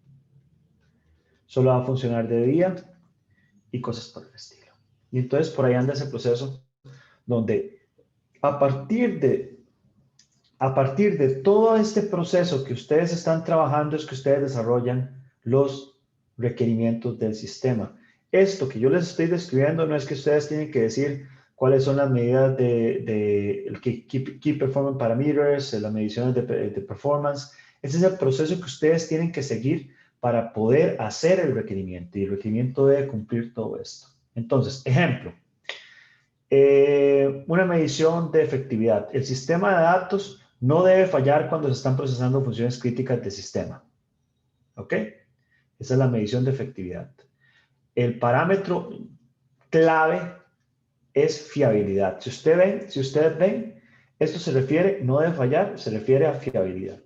[SPEAKER 1] solo va a funcionar de día y cosas por el estilo. Y entonces por ahí anda ese proceso donde a partir de todo este proceso que ustedes están trabajando es que ustedes desarrollan los requerimientos del sistema. Esto que yo les estoy describiendo no es que ustedes tienen que decir cuáles son las medidas de Key Performance Parameters, las mediciones de performance. Ese es el proceso que ustedes tienen que seguir para poder hacer el requerimiento. Y el requerimiento debe cumplir todo esto. Entonces, ejemplo. Una medición de efectividad. El sistema de datos no debe fallar cuando se están procesando funciones críticas del sistema. ¿Ok? Esa es la medición de efectividad. El parámetro clave es fiabilidad. Si ustedes ven, esto se refiere, no debe fallar, se refiere a fiabilidad.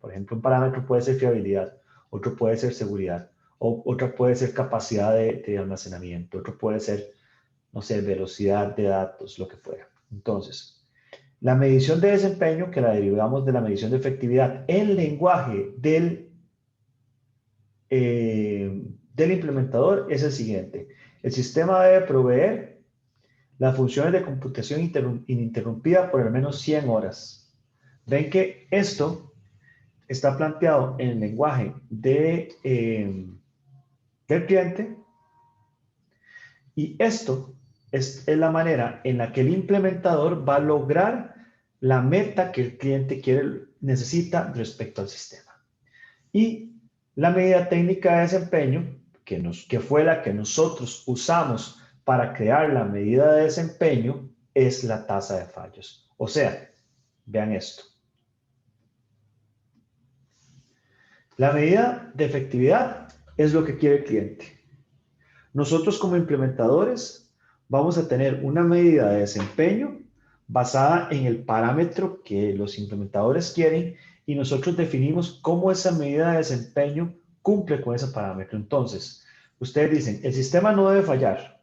[SPEAKER 1] Por ejemplo, un parámetro puede ser fiabilidad, otro puede ser seguridad, o otra puede ser capacidad de almacenamiento, otro puede ser, no sé, velocidad de datos, lo que fuera. Entonces, la medición de desempeño, que la derivamos de la medición de efectividad en lenguaje del implementador, es el siguiente. El sistema debe proveer las funciones de computación ininterrumpida por al menos 100 horas. Ven que esto está planteado en el lenguaje del cliente, y esto es la manera en la que el implementador va a lograr la meta que el cliente necesita respecto al sistema. Y la medida técnica de desempeño, que fue la que nosotros usamos para crear la medida de desempeño, es la tasa de fallos. O sea, vean esto. La medida de efectividad es lo que quiere el cliente. Nosotros como implementadores vamos a tener una medida de desempeño basada en el parámetro que los implementadores quieren, y nosotros definimos cómo esa medida de desempeño cumple con ese parámetro. Entonces, ustedes dicen, el sistema no debe fallar.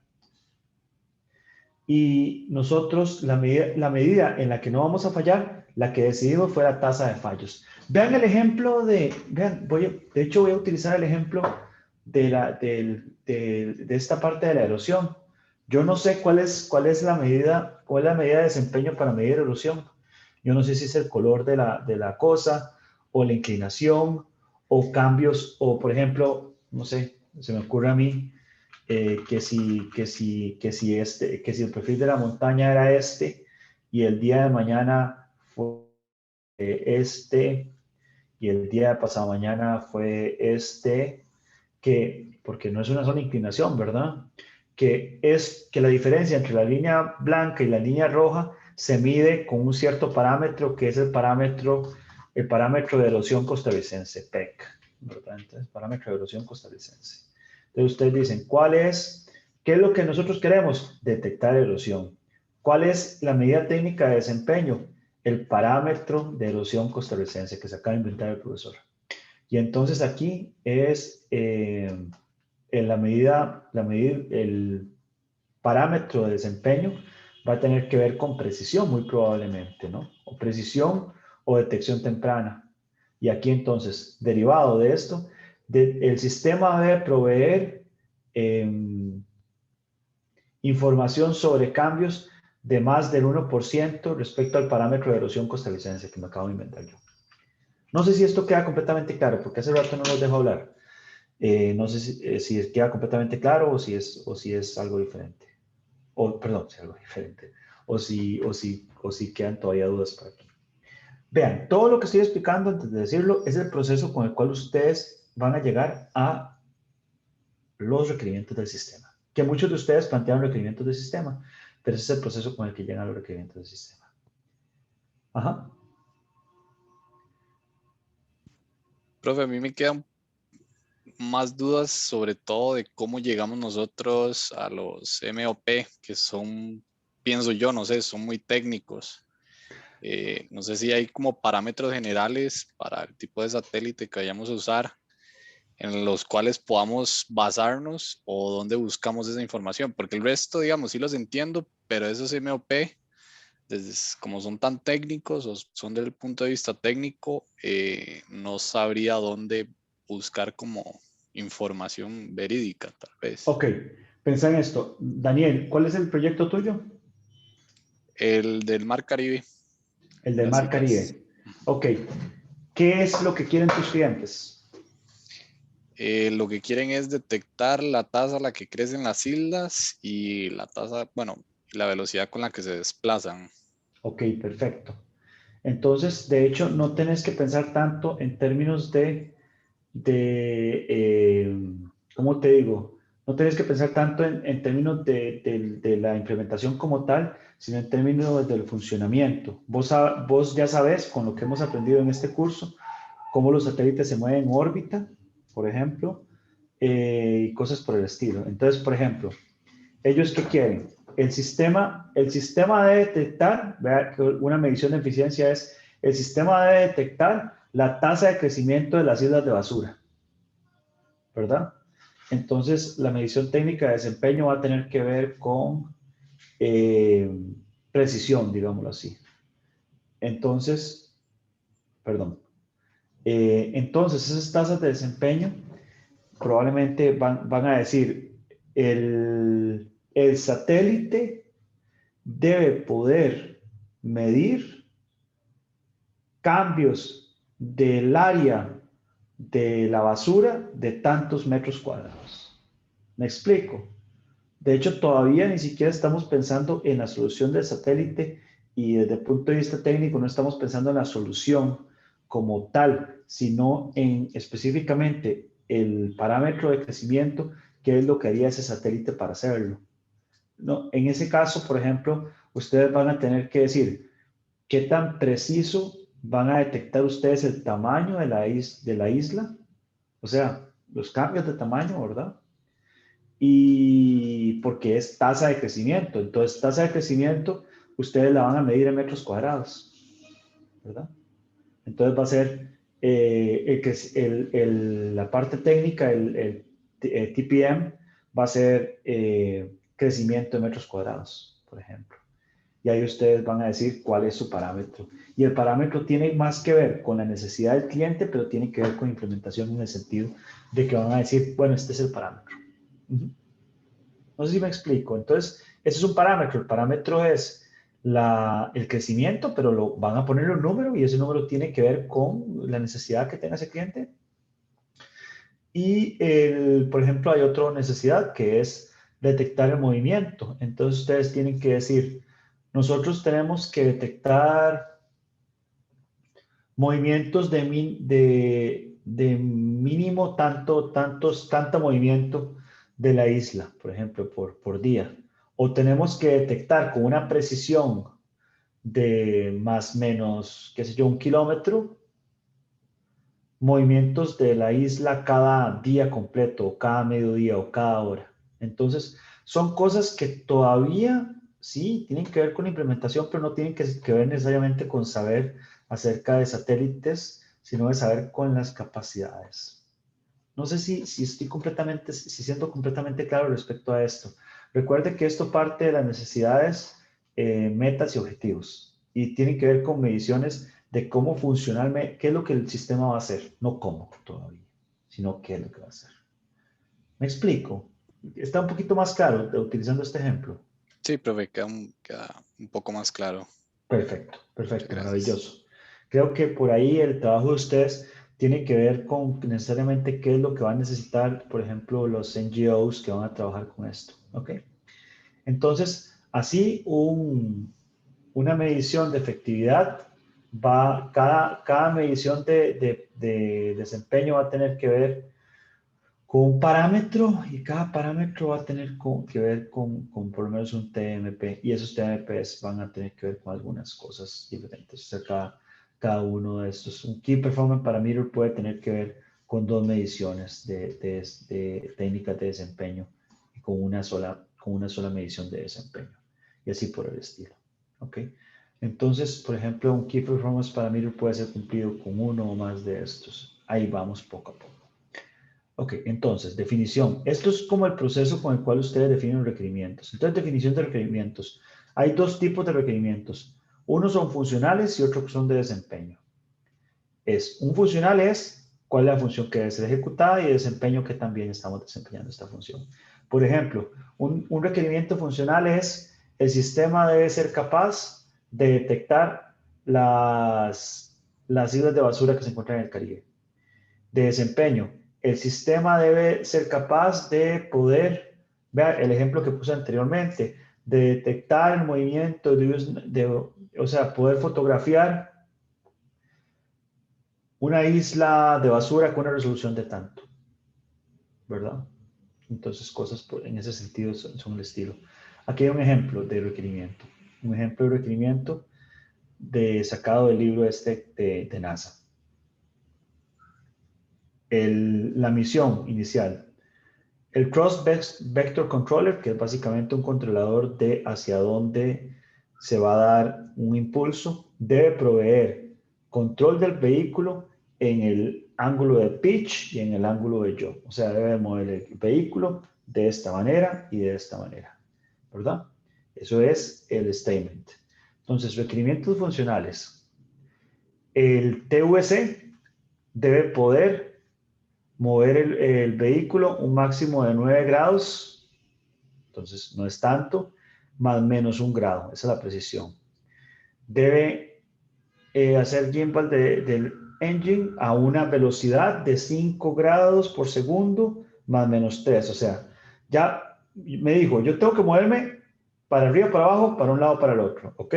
[SPEAKER 1] Y nosotros, la medida en la que no vamos a fallar, la que decidimos fue la tasa de fallos. Vean el ejemplo de hecho voy a utilizar el ejemplo de esta parte de la erosión. Yo no sé cuál es la medida de desempeño para medir erosión. Yo no sé si es el color de la cosa, o la inclinación, o cambios, o por ejemplo, no sé, se me ocurre a mí, que si el perfil de la montaña era este, y el día de mañana fue este, y el día de pasado mañana fue este, porque no es una sola inclinación, ¿verdad? Que la diferencia entre la línea blanca y la línea roja se mide con un cierto parámetro, que es el parámetro de erosión costarricense, PEC, ¿verdad? Entonces, parámetro de erosión costarricense. Entonces, ustedes dicen, ¿qué es lo que nosotros queremos? Detectar erosión. ¿Cuál es la medida técnica de desempeño? El parámetro de erosión costarricense que se acaba de inventar el profesor. Y entonces aquí es el parámetro de desempeño va a tener que ver con precisión, muy probablemente, ¿no? O precisión o detección temprana. Y aquí entonces, derivado de esto, el sistema debe proveer información sobre cambios de más del 1% respecto al parámetro de erosión costarricense que me acabo de inventar yo. No sé si esto queda completamente claro, porque hace rato no los dejo hablar. No sé si queda completamente claro, o si es algo diferente. Perdón, si algo diferente. O si quedan todavía dudas por aquí. Vean, todo lo que estoy explicando antes de decirlo es el proceso con el cual ustedes van a llegar a los requerimientos del sistema. Que muchos de ustedes plantean requerimientos del sistema, pero ese es el proceso con el que llegan a los requerimientos del sistema. Ajá.
[SPEAKER 13] Profe, a mí me quedan más dudas sobre todo de cómo llegamos nosotros a los MOP, que son, pienso yo, no sé, son muy técnicos. No sé si hay como parámetros generales para el tipo de satélite que vayamos a usar, en los cuales podamos basarnos, o dónde buscamos esa información, porque el resto, digamos, sí los entiendo, pero esos MOP, como son tan técnicos o son desde el punto de vista técnico, no sabría dónde buscar como información verídica, tal vez.
[SPEAKER 1] Ok, pensá en esto. Daniel, ¿cuál es el proyecto tuyo?
[SPEAKER 13] El del Mar Caribe.
[SPEAKER 1] El del Mar Caribe. Ok. ¿Qué es lo que quieren tus clientes?
[SPEAKER 13] Lo que quieren es detectar la tasa a la que crecen las islas y la tasa, bueno, la velocidad con la que se desplazan.
[SPEAKER 1] Ok, perfecto. Entonces, de hecho, no tenés que pensar tanto en términos ¿cómo te digo? No tenés que pensar tanto en términos de la implementación como tal, sino en términos del funcionamiento. Vos ya sabés, con lo que hemos aprendido en este curso, cómo los satélites se mueven en órbita por ejemplo, y cosas por el estilo. Entonces, por ejemplo, ¿ellos qué quieren? El sistema debe detectar, vea que una medición de eficiencia es, el sistema debe detectar la tasa de crecimiento de las islas de basura, ¿verdad? Entonces, la medición técnica de desempeño va a tener que ver con precisión, digámoslo así. Entonces, perdón. Entonces, esas tasas de desempeño probablemente van a decir, el satélite debe poder medir cambios del área de la basura de tantos metros cuadrados. ¿Me explico? De hecho, todavía ni siquiera estamos pensando en la solución del satélite y desde el punto de vista técnico no estamos pensando en la solución como tal, sino en específicamente el parámetro de crecimiento, qué es lo que haría ese satélite para hacerlo. No, en ese caso, por ejemplo, ustedes van a tener que decir qué tan preciso van a detectar ustedes el tamaño de la isla, o sea, los cambios de tamaño, ¿verdad? Y porque es tasa de crecimiento. Entonces, tasa de crecimiento, ustedes la van a medir en metros cuadrados, ¿verdad? Entonces va a ser la parte técnica, el TPM, va a ser crecimiento en metros cuadrados, por ejemplo. Y ahí ustedes van a decir cuál es su parámetro. Y el parámetro tiene más que ver con la necesidad del cliente, pero tiene que ver con implementación en el sentido de que van a decir, bueno, este es el parámetro. No sé si me explico. Entonces, ese es un parámetro. El parámetro es el crecimiento, pero van a ponerle un número y ese número tiene que ver con la necesidad que tenga ese cliente. Y, por ejemplo, hay otra necesidad que es detectar el movimiento. Entonces, ustedes tienen que decir, nosotros tenemos que detectar movimientos de mínimo tanto movimiento de la isla, por ejemplo, por día. O tenemos que detectar con una precisión de más o menos, qué sé yo, 1 kilómetro, movimientos de la isla cada día completo, o cada mediodía, o cada hora. Entonces, son cosas que todavía sí tienen que ver con la implementación, pero no tienen que ver necesariamente con saber acerca de satélites, sino de saber con las capacidades. No sé si estoy siendo completamente claro respecto a esto. Recuerde que esto parte de las necesidades, metas y objetivos, y tiene que ver con mediciones de cómo funcionalmente, qué es lo que el sistema va a hacer, no cómo todavía, sino qué es lo que va a hacer. ¿Me explico? Está un poquito más claro utilizando este ejemplo.
[SPEAKER 13] Sí, profe, queda un poco más claro.
[SPEAKER 1] Perfecto, perfecto, maravilloso. Creo que por ahí el trabajo de ustedes tiene que ver con necesariamente qué es lo que van a necesitar, por ejemplo, los NGOs que van a trabajar con esto. ¿Ok? Entonces, así una medición de efectividad cada medición de desempeño va a tener que ver con un parámetro y cada parámetro va a tener que ver con por lo menos un TMP y esos TMPs van a tener que ver con algunas cosas diferentes. O sea, cada uno de estos, un Key Performance Parameter puede tener que ver con 2 mediciones de técnicas de desempeño y con una sola medición de desempeño y así por el estilo. ¿Ok? Entonces, por ejemplo, un Key Performance Parameter puede ser cumplido con uno o más de estos. Ahí vamos poco a poco. Ok, entonces, definición. Esto es como el proceso con el cual ustedes definen los requerimientos. Entonces, definición de requerimientos. Hay 2 tipos de requerimientos. Unos son funcionales y otros son de desempeño. Un funcional es cuál es la función que debe ser ejecutada y el desempeño que también estamos desempeñando esta función. Por ejemplo, un requerimiento funcional es el sistema debe ser capaz de detectar las islas de basura que se encuentran en el Caribe. De desempeño, el sistema debe ser capaz de poder, vea el ejemplo que puse anteriormente, de detectar el movimiento, o sea, poder fotografiar una isla de basura con una resolución de tanto, ¿verdad? Entonces, cosas en ese sentido son el estilo. Aquí hay un ejemplo de requerimiento. Un ejemplo de requerimiento sacado del libro de NASA. la misión inicial. El Cross Vector Controller, que es básicamente un controlador de hacia dónde se va a dar un impulso, debe proveer control del vehículo en el ángulo de pitch y en el ángulo de yaw. O sea, debe mover el vehículo de esta manera y de esta manera, ¿verdad? Eso es el statement. Entonces, requerimientos funcionales. El TVC debe poder mover el vehículo un máximo de 9 grados, entonces no es tanto, más menos 1 grado, esa es la precisión. Debe hacer gimbal del engine a una velocidad de 5 grados por segundo, más menos 3, o sea, ya me dijo, yo tengo que moverme para arriba, para abajo, para un lado, para el otro, ¿ok?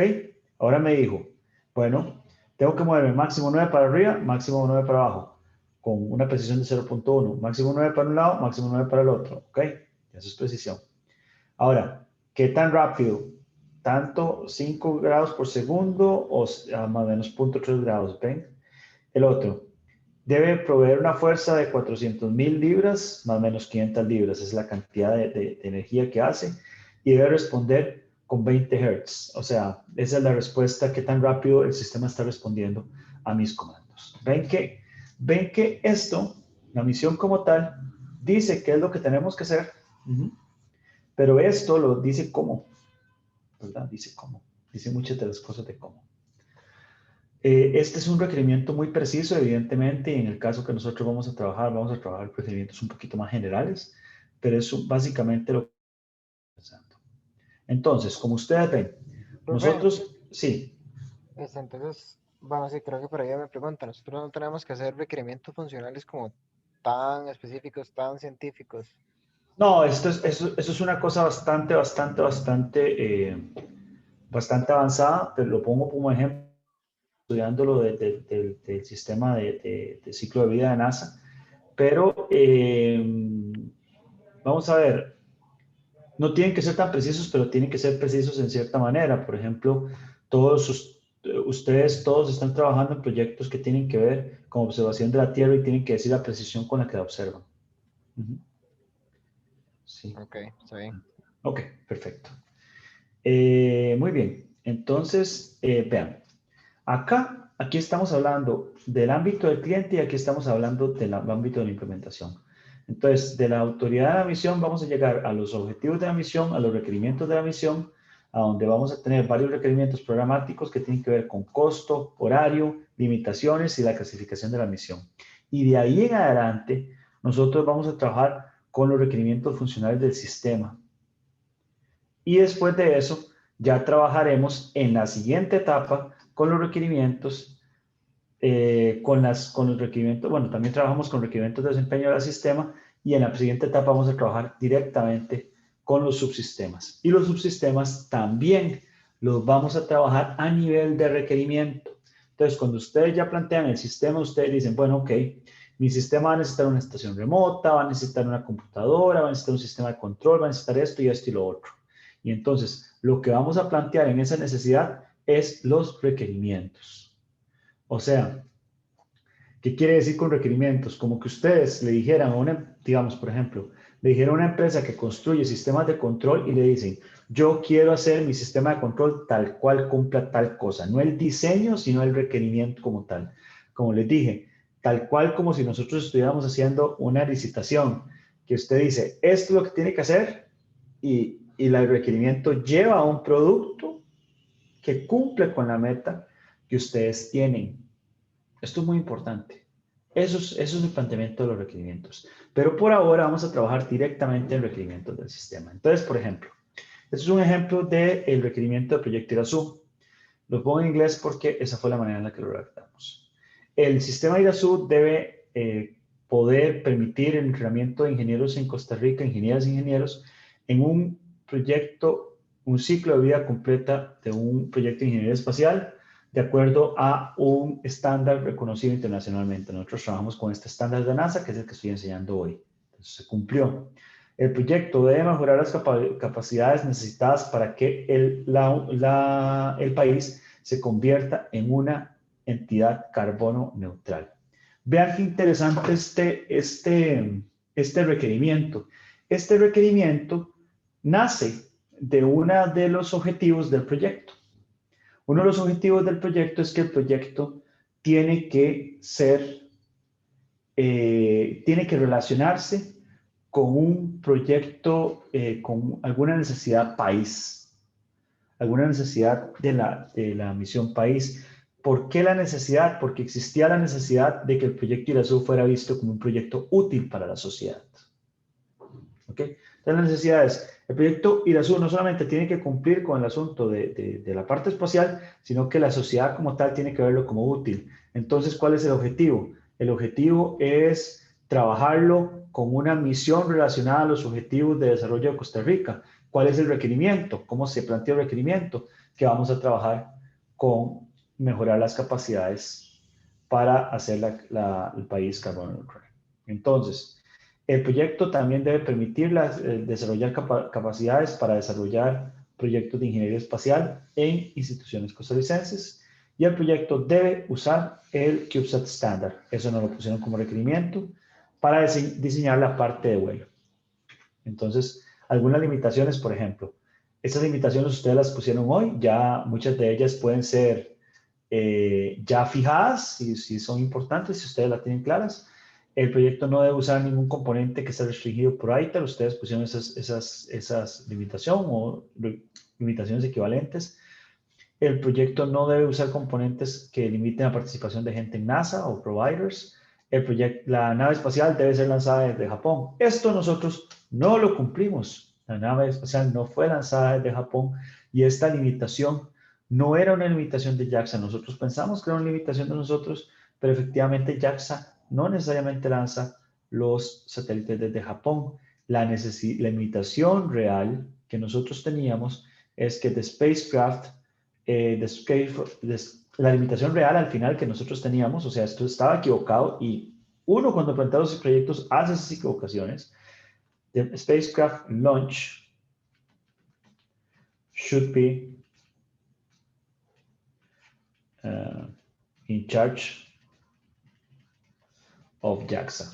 [SPEAKER 1] Ahora me dijo, bueno, tengo que moverme máximo 9 para arriba, máximo 9 para abajo, con una precisión de 0.1, máximo 9 para un lado, máximo 9 para el otro, ¿ok? Eso es precisión. Ahora, ¿qué tan rápido? Tanto 5 grados por segundo o más o menos 0.3 grados, ¿ven? El otro, debe proveer una fuerza de 400.000 libras, más o menos 500 libras, es la cantidad de energía que hace, y debe responder con 20 Hz. O sea, esa es la respuesta, qué tan rápido el sistema está respondiendo a mis comandos. Ven que esto, la misión como tal, dice qué es lo que tenemos que hacer, pero esto lo dice cómo, ¿verdad? Dice cómo, dice muchas de las cosas de cómo. Este es un requerimiento muy preciso, evidentemente, y en el caso que nosotros vamos a trabajar requerimientos un poquito más generales, pero eso básicamente lo que estamos pensando. Entonces, como ustedes ven, nosotros, sí.
[SPEAKER 10] Entonces, bueno, sí, creo que por ahí me preguntan, nosotros no tenemos que hacer requerimientos funcionales como tan específicos, tan científicos.
[SPEAKER 1] No, eso es una cosa bastante avanzada, pero lo pongo como ejemplo, estudiándolo del sistema de ciclo de vida de NASA. Pero vamos a ver, no tienen que ser tan precisos, pero tienen que ser precisos en cierta manera. Por ejemplo, ustedes todos están trabajando en proyectos que tienen que ver con observación de la Tierra y tienen que decir la precisión con la que la observan. Sí.
[SPEAKER 10] Ok, está bien.
[SPEAKER 1] Ok, perfecto. Muy bien. Entonces, vean. Aquí estamos hablando del ámbito del cliente y aquí estamos hablando del ámbito de la implementación. Entonces, de la autoridad de la misión vamos a llegar a los objetivos de la misión, a los requerimientos de la misión, a donde vamos a tener varios requerimientos programáticos que tienen que ver con costo, horario, limitaciones y la clasificación de la misión. Y de ahí en adelante, nosotros vamos a trabajar con los requerimientos funcionales del sistema. Y después de eso, ya trabajaremos en la siguiente etapa con los requerimientos, con los requerimientos, bueno, también trabajamos con requerimientos de desempeño del sistema y en la siguiente etapa vamos a trabajar directamente con los subsistemas. Y los subsistemas también los vamos a trabajar a nivel de requerimiento. Entonces, cuando ustedes ya plantean el sistema, ustedes dicen, bueno, ok, mi sistema va a necesitar una estación remota, va a necesitar una computadora, va a necesitar un sistema de control, va a necesitar esto y lo otro. Y entonces, lo que vamos a plantear en esa necesidad es los requerimientos. O sea, ¿qué quiere decir con requerimientos? Como que ustedes le dijeran a una, digamos, por ejemplo, le dijeran a una empresa que construye sistemas de control y le dicen, yo quiero hacer mi sistema de control tal cual cumpla tal cosa. No el diseño, sino el requerimiento como tal. Como les dije, tal cual como si nosotros estuviéramos haciendo una licitación, que usted dice, esto es lo que tiene que hacer y el requerimiento lleva a un producto que cumple con la meta que ustedes tienen. Esto es muy importante. Eso es el planteamiento de los requerimientos. Pero por ahora vamos a trabajar directamente en requerimientos del sistema. Entonces, por ejemplo, este es un ejemplo del requerimiento de proyecto IRASU. Lo pongo en inglés porque esa fue la manera en la que lo redactamos. El sistema IRASU debe poder permitir el entrenamiento de ingenieros en Costa Rica, ingenieras e ingenieros, en un proyecto, un ciclo de vida completa de un proyecto de ingeniería espacial, de acuerdo a un estándar reconocido internacionalmente. Nosotros trabajamos con este estándar de NASA, que es el que estoy enseñando hoy. Entonces, se cumplió. El proyecto debe mejorar las capacidades necesitadas para que el país se convierta en una entidad carbono neutral. Vean qué interesante este requerimiento. Este requerimiento nace de uno de los objetivos del proyecto. Uno de los objetivos del proyecto es que el proyecto tiene que tiene que relacionarse con un proyecto, con alguna necesidad país, alguna necesidad de la misión país. ¿Por qué la necesidad? Porque existía la necesidad de que el proyecto IRASU fuera visto como un proyecto útil para la sociedad. ¿Ok? Entonces la necesidad es, el proyecto IRASU no solamente tiene que cumplir con el asunto de la parte espacial, sino que la sociedad como tal tiene que verlo como útil. Entonces, ¿cuál es el objetivo? El objetivo es trabajarlo con una misión relacionada a los objetivos de desarrollo de Costa Rica. ¿Cuál es el requerimiento? ¿Cómo se plantea el requerimiento? Que vamos a trabajar con mejorar las capacidades para hacer el país carbono neutral. Entonces, el proyecto también debe permitir desarrollar capacidades para desarrollar proyectos de ingeniería espacial en instituciones costarricenses, y el proyecto debe usar el CubeSat estándar. Eso nos lo pusieron como requerimiento para diseñar la parte de vuelo. Entonces, algunas limitaciones, por ejemplo, estas limitaciones ustedes las pusieron hoy, ya muchas de ellas pueden ser ya fijadas, si son importantes, si ustedes las tienen claras. El proyecto no debe usar ningún componente que esté restringido por ITAR. Ustedes pusieron esas limitaciones o limitaciones equivalentes. El proyecto no debe usar componentes que limiten la participación de gente en NASA o providers. La nave espacial debe ser lanzada desde Japón. Esto nosotros no lo cumplimos. La nave espacial no fue lanzada desde Japón, y esta limitación no era una limitación de JAXA. Nosotros pensamos que era una limitación de nosotros, pero efectivamente JAXA no necesariamente lanza los satélites desde Japón. La limitación real que nosotros teníamos es que la limitación real al final que nosotros teníamos, o sea, esto estaba equivocado, y uno cuando plantea los proyectos hace esas equivocaciones. The spacecraft launch should be in charge of JAXA.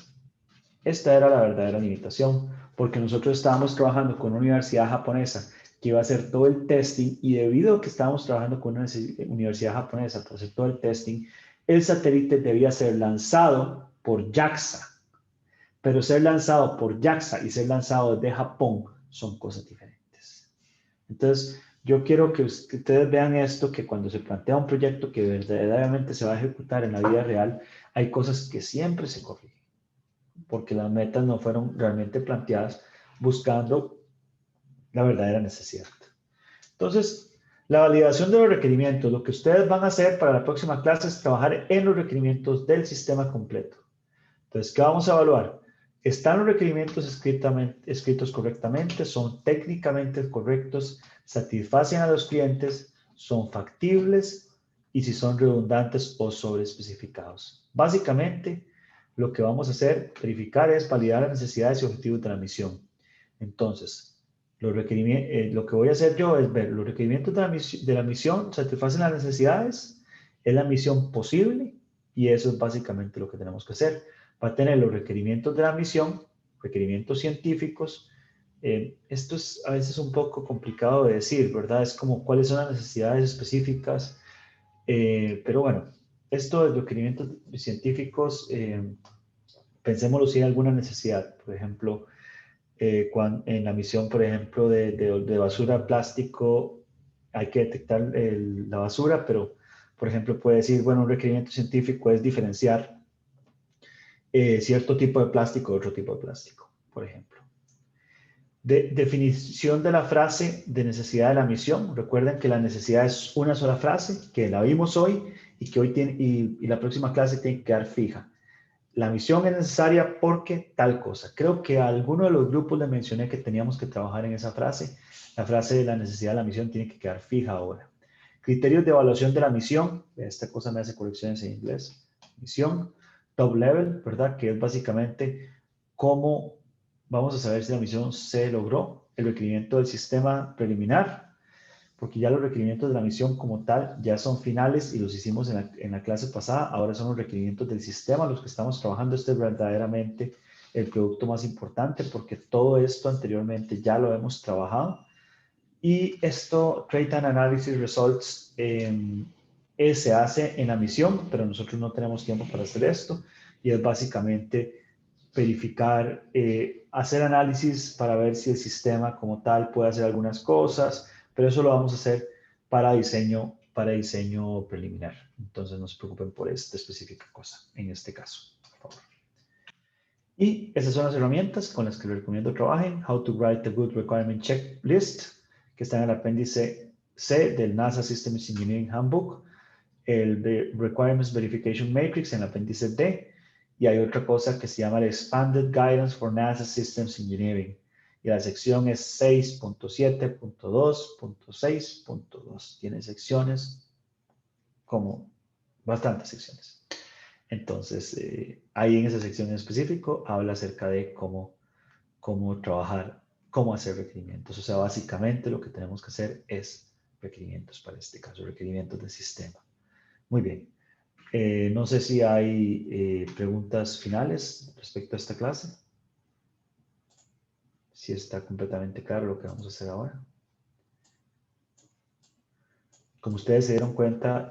[SPEAKER 1] Esta era la verdadera limitación, porque nosotros estábamos trabajando con una universidad japonesa que iba a hacer todo el testing, y debido a que estábamos trabajando con una universidad japonesa para hacer todo el testing, el satélite debía ser lanzado por JAXA. Pero ser lanzado por JAXA y ser lanzado desde Japón son cosas diferentes. Entonces, yo quiero que ustedes vean esto, que cuando se plantea un proyecto que verdaderamente se va a ejecutar en la vida real, hay cosas que siempre se corrigen, porque las metas no fueron realmente planteadas buscando la verdadera necesidad. Entonces, la validación de los requerimientos, lo que ustedes van a hacer para la próxima clase es trabajar en los requerimientos del sistema completo. Entonces, ¿qué vamos a evaluar? ¿Están los requerimientos escritos correctamente? ¿Son técnicamente correctos? ¿Satisfacen a los clientes? ¿Son factibles? Y si son redundantes o sobreespecificados. Básicamente, lo que vamos a hacer, verificar, es validar las necesidades y objetivos de la misión. Entonces, lo que voy a hacer yo es ver los requerimientos de la misión, satisfacen las necesidades, es la misión posible, y eso es básicamente lo que tenemos que hacer. Va a tener los requerimientos de la misión, requerimientos científicos. Esto es a veces un poco complicado de decir, ¿verdad? Es como cuáles son las necesidades específicas, pero bueno, esto de requerimientos científicos, pensémoslo si hay alguna necesidad. Por ejemplo, en la misión, por ejemplo, de basura plástico, hay que detectar la basura, pero, por ejemplo, puede decir, bueno, un requerimiento científico es diferenciar cierto tipo de plástico de otro tipo de plástico, por ejemplo. Definición de la frase de necesidad de la misión. Recuerden que la necesidad es una sola frase, que la vimos hoy y que hoy y la próxima clase tiene que quedar fija. La misión es necesaria porque tal cosa. Creo que a alguno de los grupos les mencioné que teníamos que trabajar en esa frase. La frase de la necesidad de la misión tiene que quedar fija ahora. Criterios de evaluación de la misión. Esta cosa me hace correcciones en inglés. Misión. Top level, ¿verdad? Que es básicamente cómo vamos a saber si la misión se logró. El requerimiento del sistema preliminar. porque ya los requerimientos de la misión como tal ya son finales y los hicimos en la clase pasada. Ahora son los requerimientos del sistema los que estamos trabajando. Este es verdaderamente el producto más importante porque todo esto anteriormente ya lo hemos trabajado. Y esto, Trait and Analysis Results, se hace en la misión, pero nosotros no tenemos tiempo para hacer esto. Y es básicamente verificar, hacer análisis para ver si el sistema como tal puede hacer algunas cosas, pero eso lo vamos a hacer para diseño preliminar. Entonces no se preocupen por esta específica cosa, en este caso, por favor. Y esas son las herramientas con las que les recomiendo trabajen. How to Write a Good Requirement Checklist, que está en el apéndice C del NASA Systems Engineering Handbook, el Requirements Verification Matrix en el apéndice D, y hay otra cosa que se llama el Expanded Guidance for NASA Systems Engineering, y la sección es 6.7.2.6.2. Tiene secciones, como bastantes secciones. Entonces, ahí en esa sección en específico habla acerca de cómo trabajar, cómo hacer requerimientos. O sea, básicamente lo que tenemos que hacer es requerimientos para este caso, requerimientos del sistema. Muy bien. No sé si hay preguntas finales respecto a esta clase. Si está completamente claro lo que vamos a hacer ahora. Como ustedes se dieron cuenta,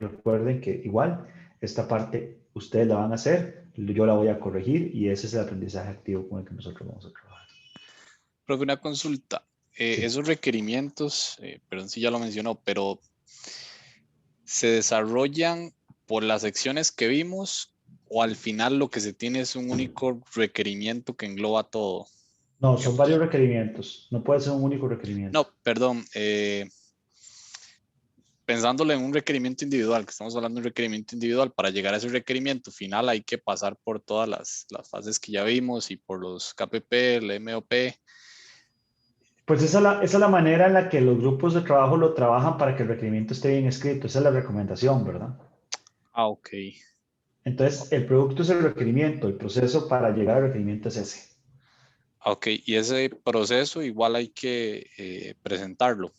[SPEAKER 1] recuerden que igual esta parte ustedes la van a hacer, yo la voy a corregir y ese es el aprendizaje activo con el que nosotros vamos a trabajar.
[SPEAKER 13] Profe, una consulta.
[SPEAKER 1] Sí.
[SPEAKER 13] Esos requerimientos, perdón si ya lo mencionó, pero ¿se desarrollan por las secciones que vimos o al final lo que se tiene es un único requerimiento que engloba todo?
[SPEAKER 1] No, son varios requerimientos. No puede ser un único requerimiento.
[SPEAKER 13] No, perdón. Pensándolo en un requerimiento individual, que estamos hablando de un requerimiento individual, para llegar a ese requerimiento final hay que pasar por todas las fases que ya vimos y por los KPP, el MOP.
[SPEAKER 1] Pues esa es la manera en la que los grupos de trabajo lo trabajan para que el requerimiento esté bien escrito. Esa es la recomendación, ¿verdad?
[SPEAKER 13] Ah, ok.
[SPEAKER 1] Entonces, el producto es el requerimiento, el proceso para llegar al requerimiento es ese.
[SPEAKER 13] Ok, y ese proceso igual hay que presentarlo.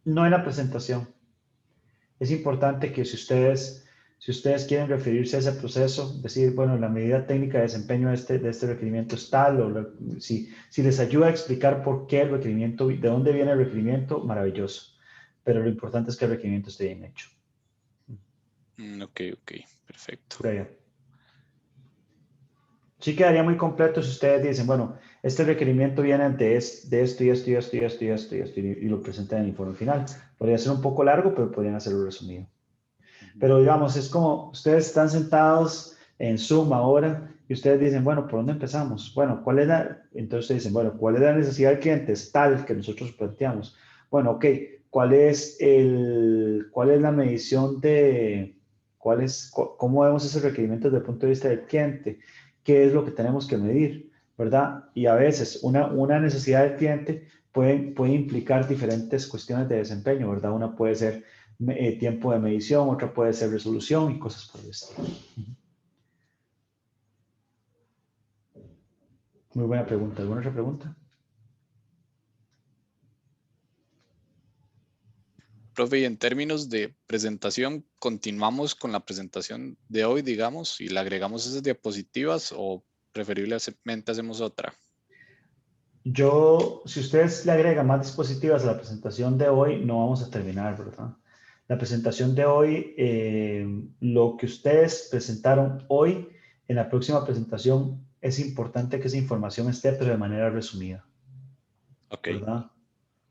[SPEAKER 1] No en la presentación. Es importante que si ustedes quieren referirse a ese proceso, decir, bueno, la medida técnica de desempeño de este requerimiento es tal, o si les ayuda a explicar por qué el requerimiento, de dónde viene el requerimiento, maravilloso. Pero lo importante es que el requerimiento esté bien hecho.
[SPEAKER 13] Ok, perfecto.
[SPEAKER 1] Por allá. Sí quedaría muy completo si ustedes dicen, bueno, este requerimiento viene de esto y esto y esto y esto y esto y esto y lo presentan en el informe final. Podría ser un poco largo, pero podrían hacerlo resumido. Pero digamos, es como ustedes están sentados en Zoom ahora y ustedes dicen, bueno, ¿por dónde empezamos? Bueno, entonces ustedes dicen, bueno, ¿cuál es la necesidad del cliente? Es tal que nosotros planteamos. Bueno, ok, ¿cuál es la medición cómo vemos esos requerimientos desde el punto de vista del cliente? ¿Qué es lo que tenemos que medir? ¿Verdad? Y a veces una necesidad del cliente puede implicar diferentes cuestiones de desempeño, ¿verdad? Una puede ser tiempo de medición, otra puede ser resolución y cosas por el estilo. Muy buena pregunta. ¿Alguna otra pregunta?
[SPEAKER 13] Profe, y en términos de presentación, ¿continuamos con la presentación de hoy, digamos, y le agregamos esas diapositivas o preferiblemente hacemos otra?
[SPEAKER 1] Si ustedes le agregan más dispositivas a la presentación de hoy, no vamos a terminar, ¿verdad? La presentación de hoy, lo que ustedes presentaron hoy, en la próxima presentación es importante que esa información esté, pero de manera resumida.
[SPEAKER 13] Ok.
[SPEAKER 1] ¿Verdad?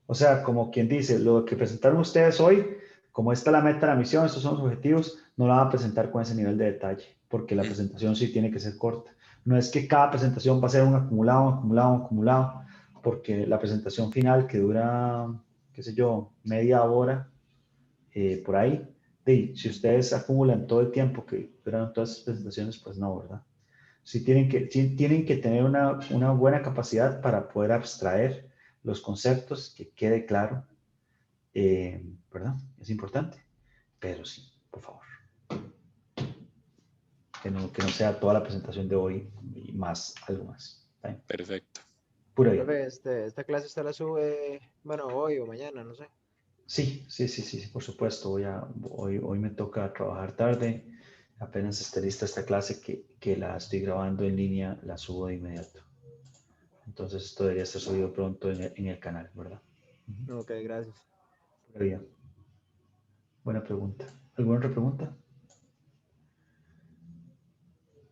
[SPEAKER 1] O sea, como quien dice, lo que presentaron ustedes hoy, como esta es la meta, la misión, estos son los objetivos, no la van a presentar con ese nivel de detalle, porque la presentación sí tiene que ser corta. No es que cada presentación va a ser un acumulado, porque la presentación final que dura, qué sé yo, media hora, por ahí, si ustedes acumulan todo el tiempo que duran todas esas presentaciones, pues no, ¿verdad? Sí tienen que tener una buena capacidad para poder abstraer los conceptos, que quede claro, ¿verdad? Es importante, pero sí, por favor. Que no sea toda la presentación de hoy y más, algo más. ¿Está bien?
[SPEAKER 13] Perfecto.
[SPEAKER 1] Pura vida.
[SPEAKER 10] Profe, esta clase usted la sube, bueno, hoy o mañana, no sé.
[SPEAKER 1] Sí, por supuesto. Hoy me toca trabajar tarde. Apenas esté lista esta clase que la estoy grabando en línea, la subo de inmediato. Entonces esto debería ser subido pronto en el canal, ¿verdad?
[SPEAKER 10] Ok, gracias.
[SPEAKER 1] Pura vida. Buena pregunta. ¿Alguna otra pregunta?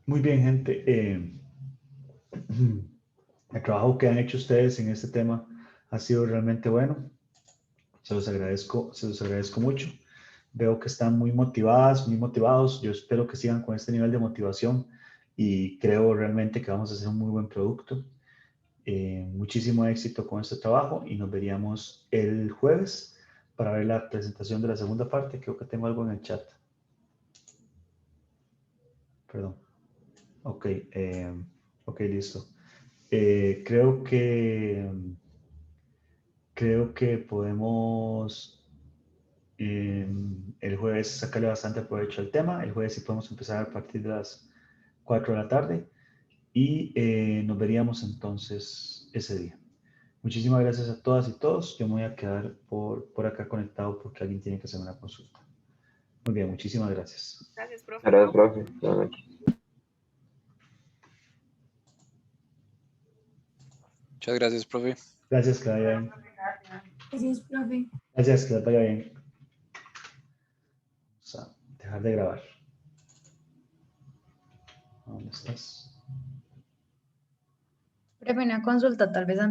[SPEAKER 1] Muy bien, gente. El trabajo que han hecho ustedes en este tema ha sido realmente bueno. Se los agradezco mucho. Veo que están muy motivadas, muy motivados. Yo espero que sigan con este nivel de motivación y creo realmente que vamos a hacer un muy buen producto. Muchísimo éxito con este trabajo y nos veríamos el jueves para ver la presentación de la segunda parte. Creo que tengo algo en el chat. Perdón. Ok, listo. Creo que podemos el jueves sacarle bastante provecho al tema. El jueves sí podemos empezar a partir de las 4 de la tarde y nos veríamos entonces ese día. Muchísimas gracias a todas y todos. Yo me voy a quedar por acá conectado porque alguien tiene que hacer una consulta. Muy bien, muchísimas gracias.
[SPEAKER 15] Gracias, profe.
[SPEAKER 5] Gracias, profe. Buenas noches.
[SPEAKER 13] Muchas gracias, profe.
[SPEAKER 1] Gracias, que vaya bien.
[SPEAKER 14] Gracias, profe.
[SPEAKER 1] Gracias, que vaya bien. Vamos a dejar de grabar. ¿Dónde estás?
[SPEAKER 17] Profe, una consulta, tal vez antes.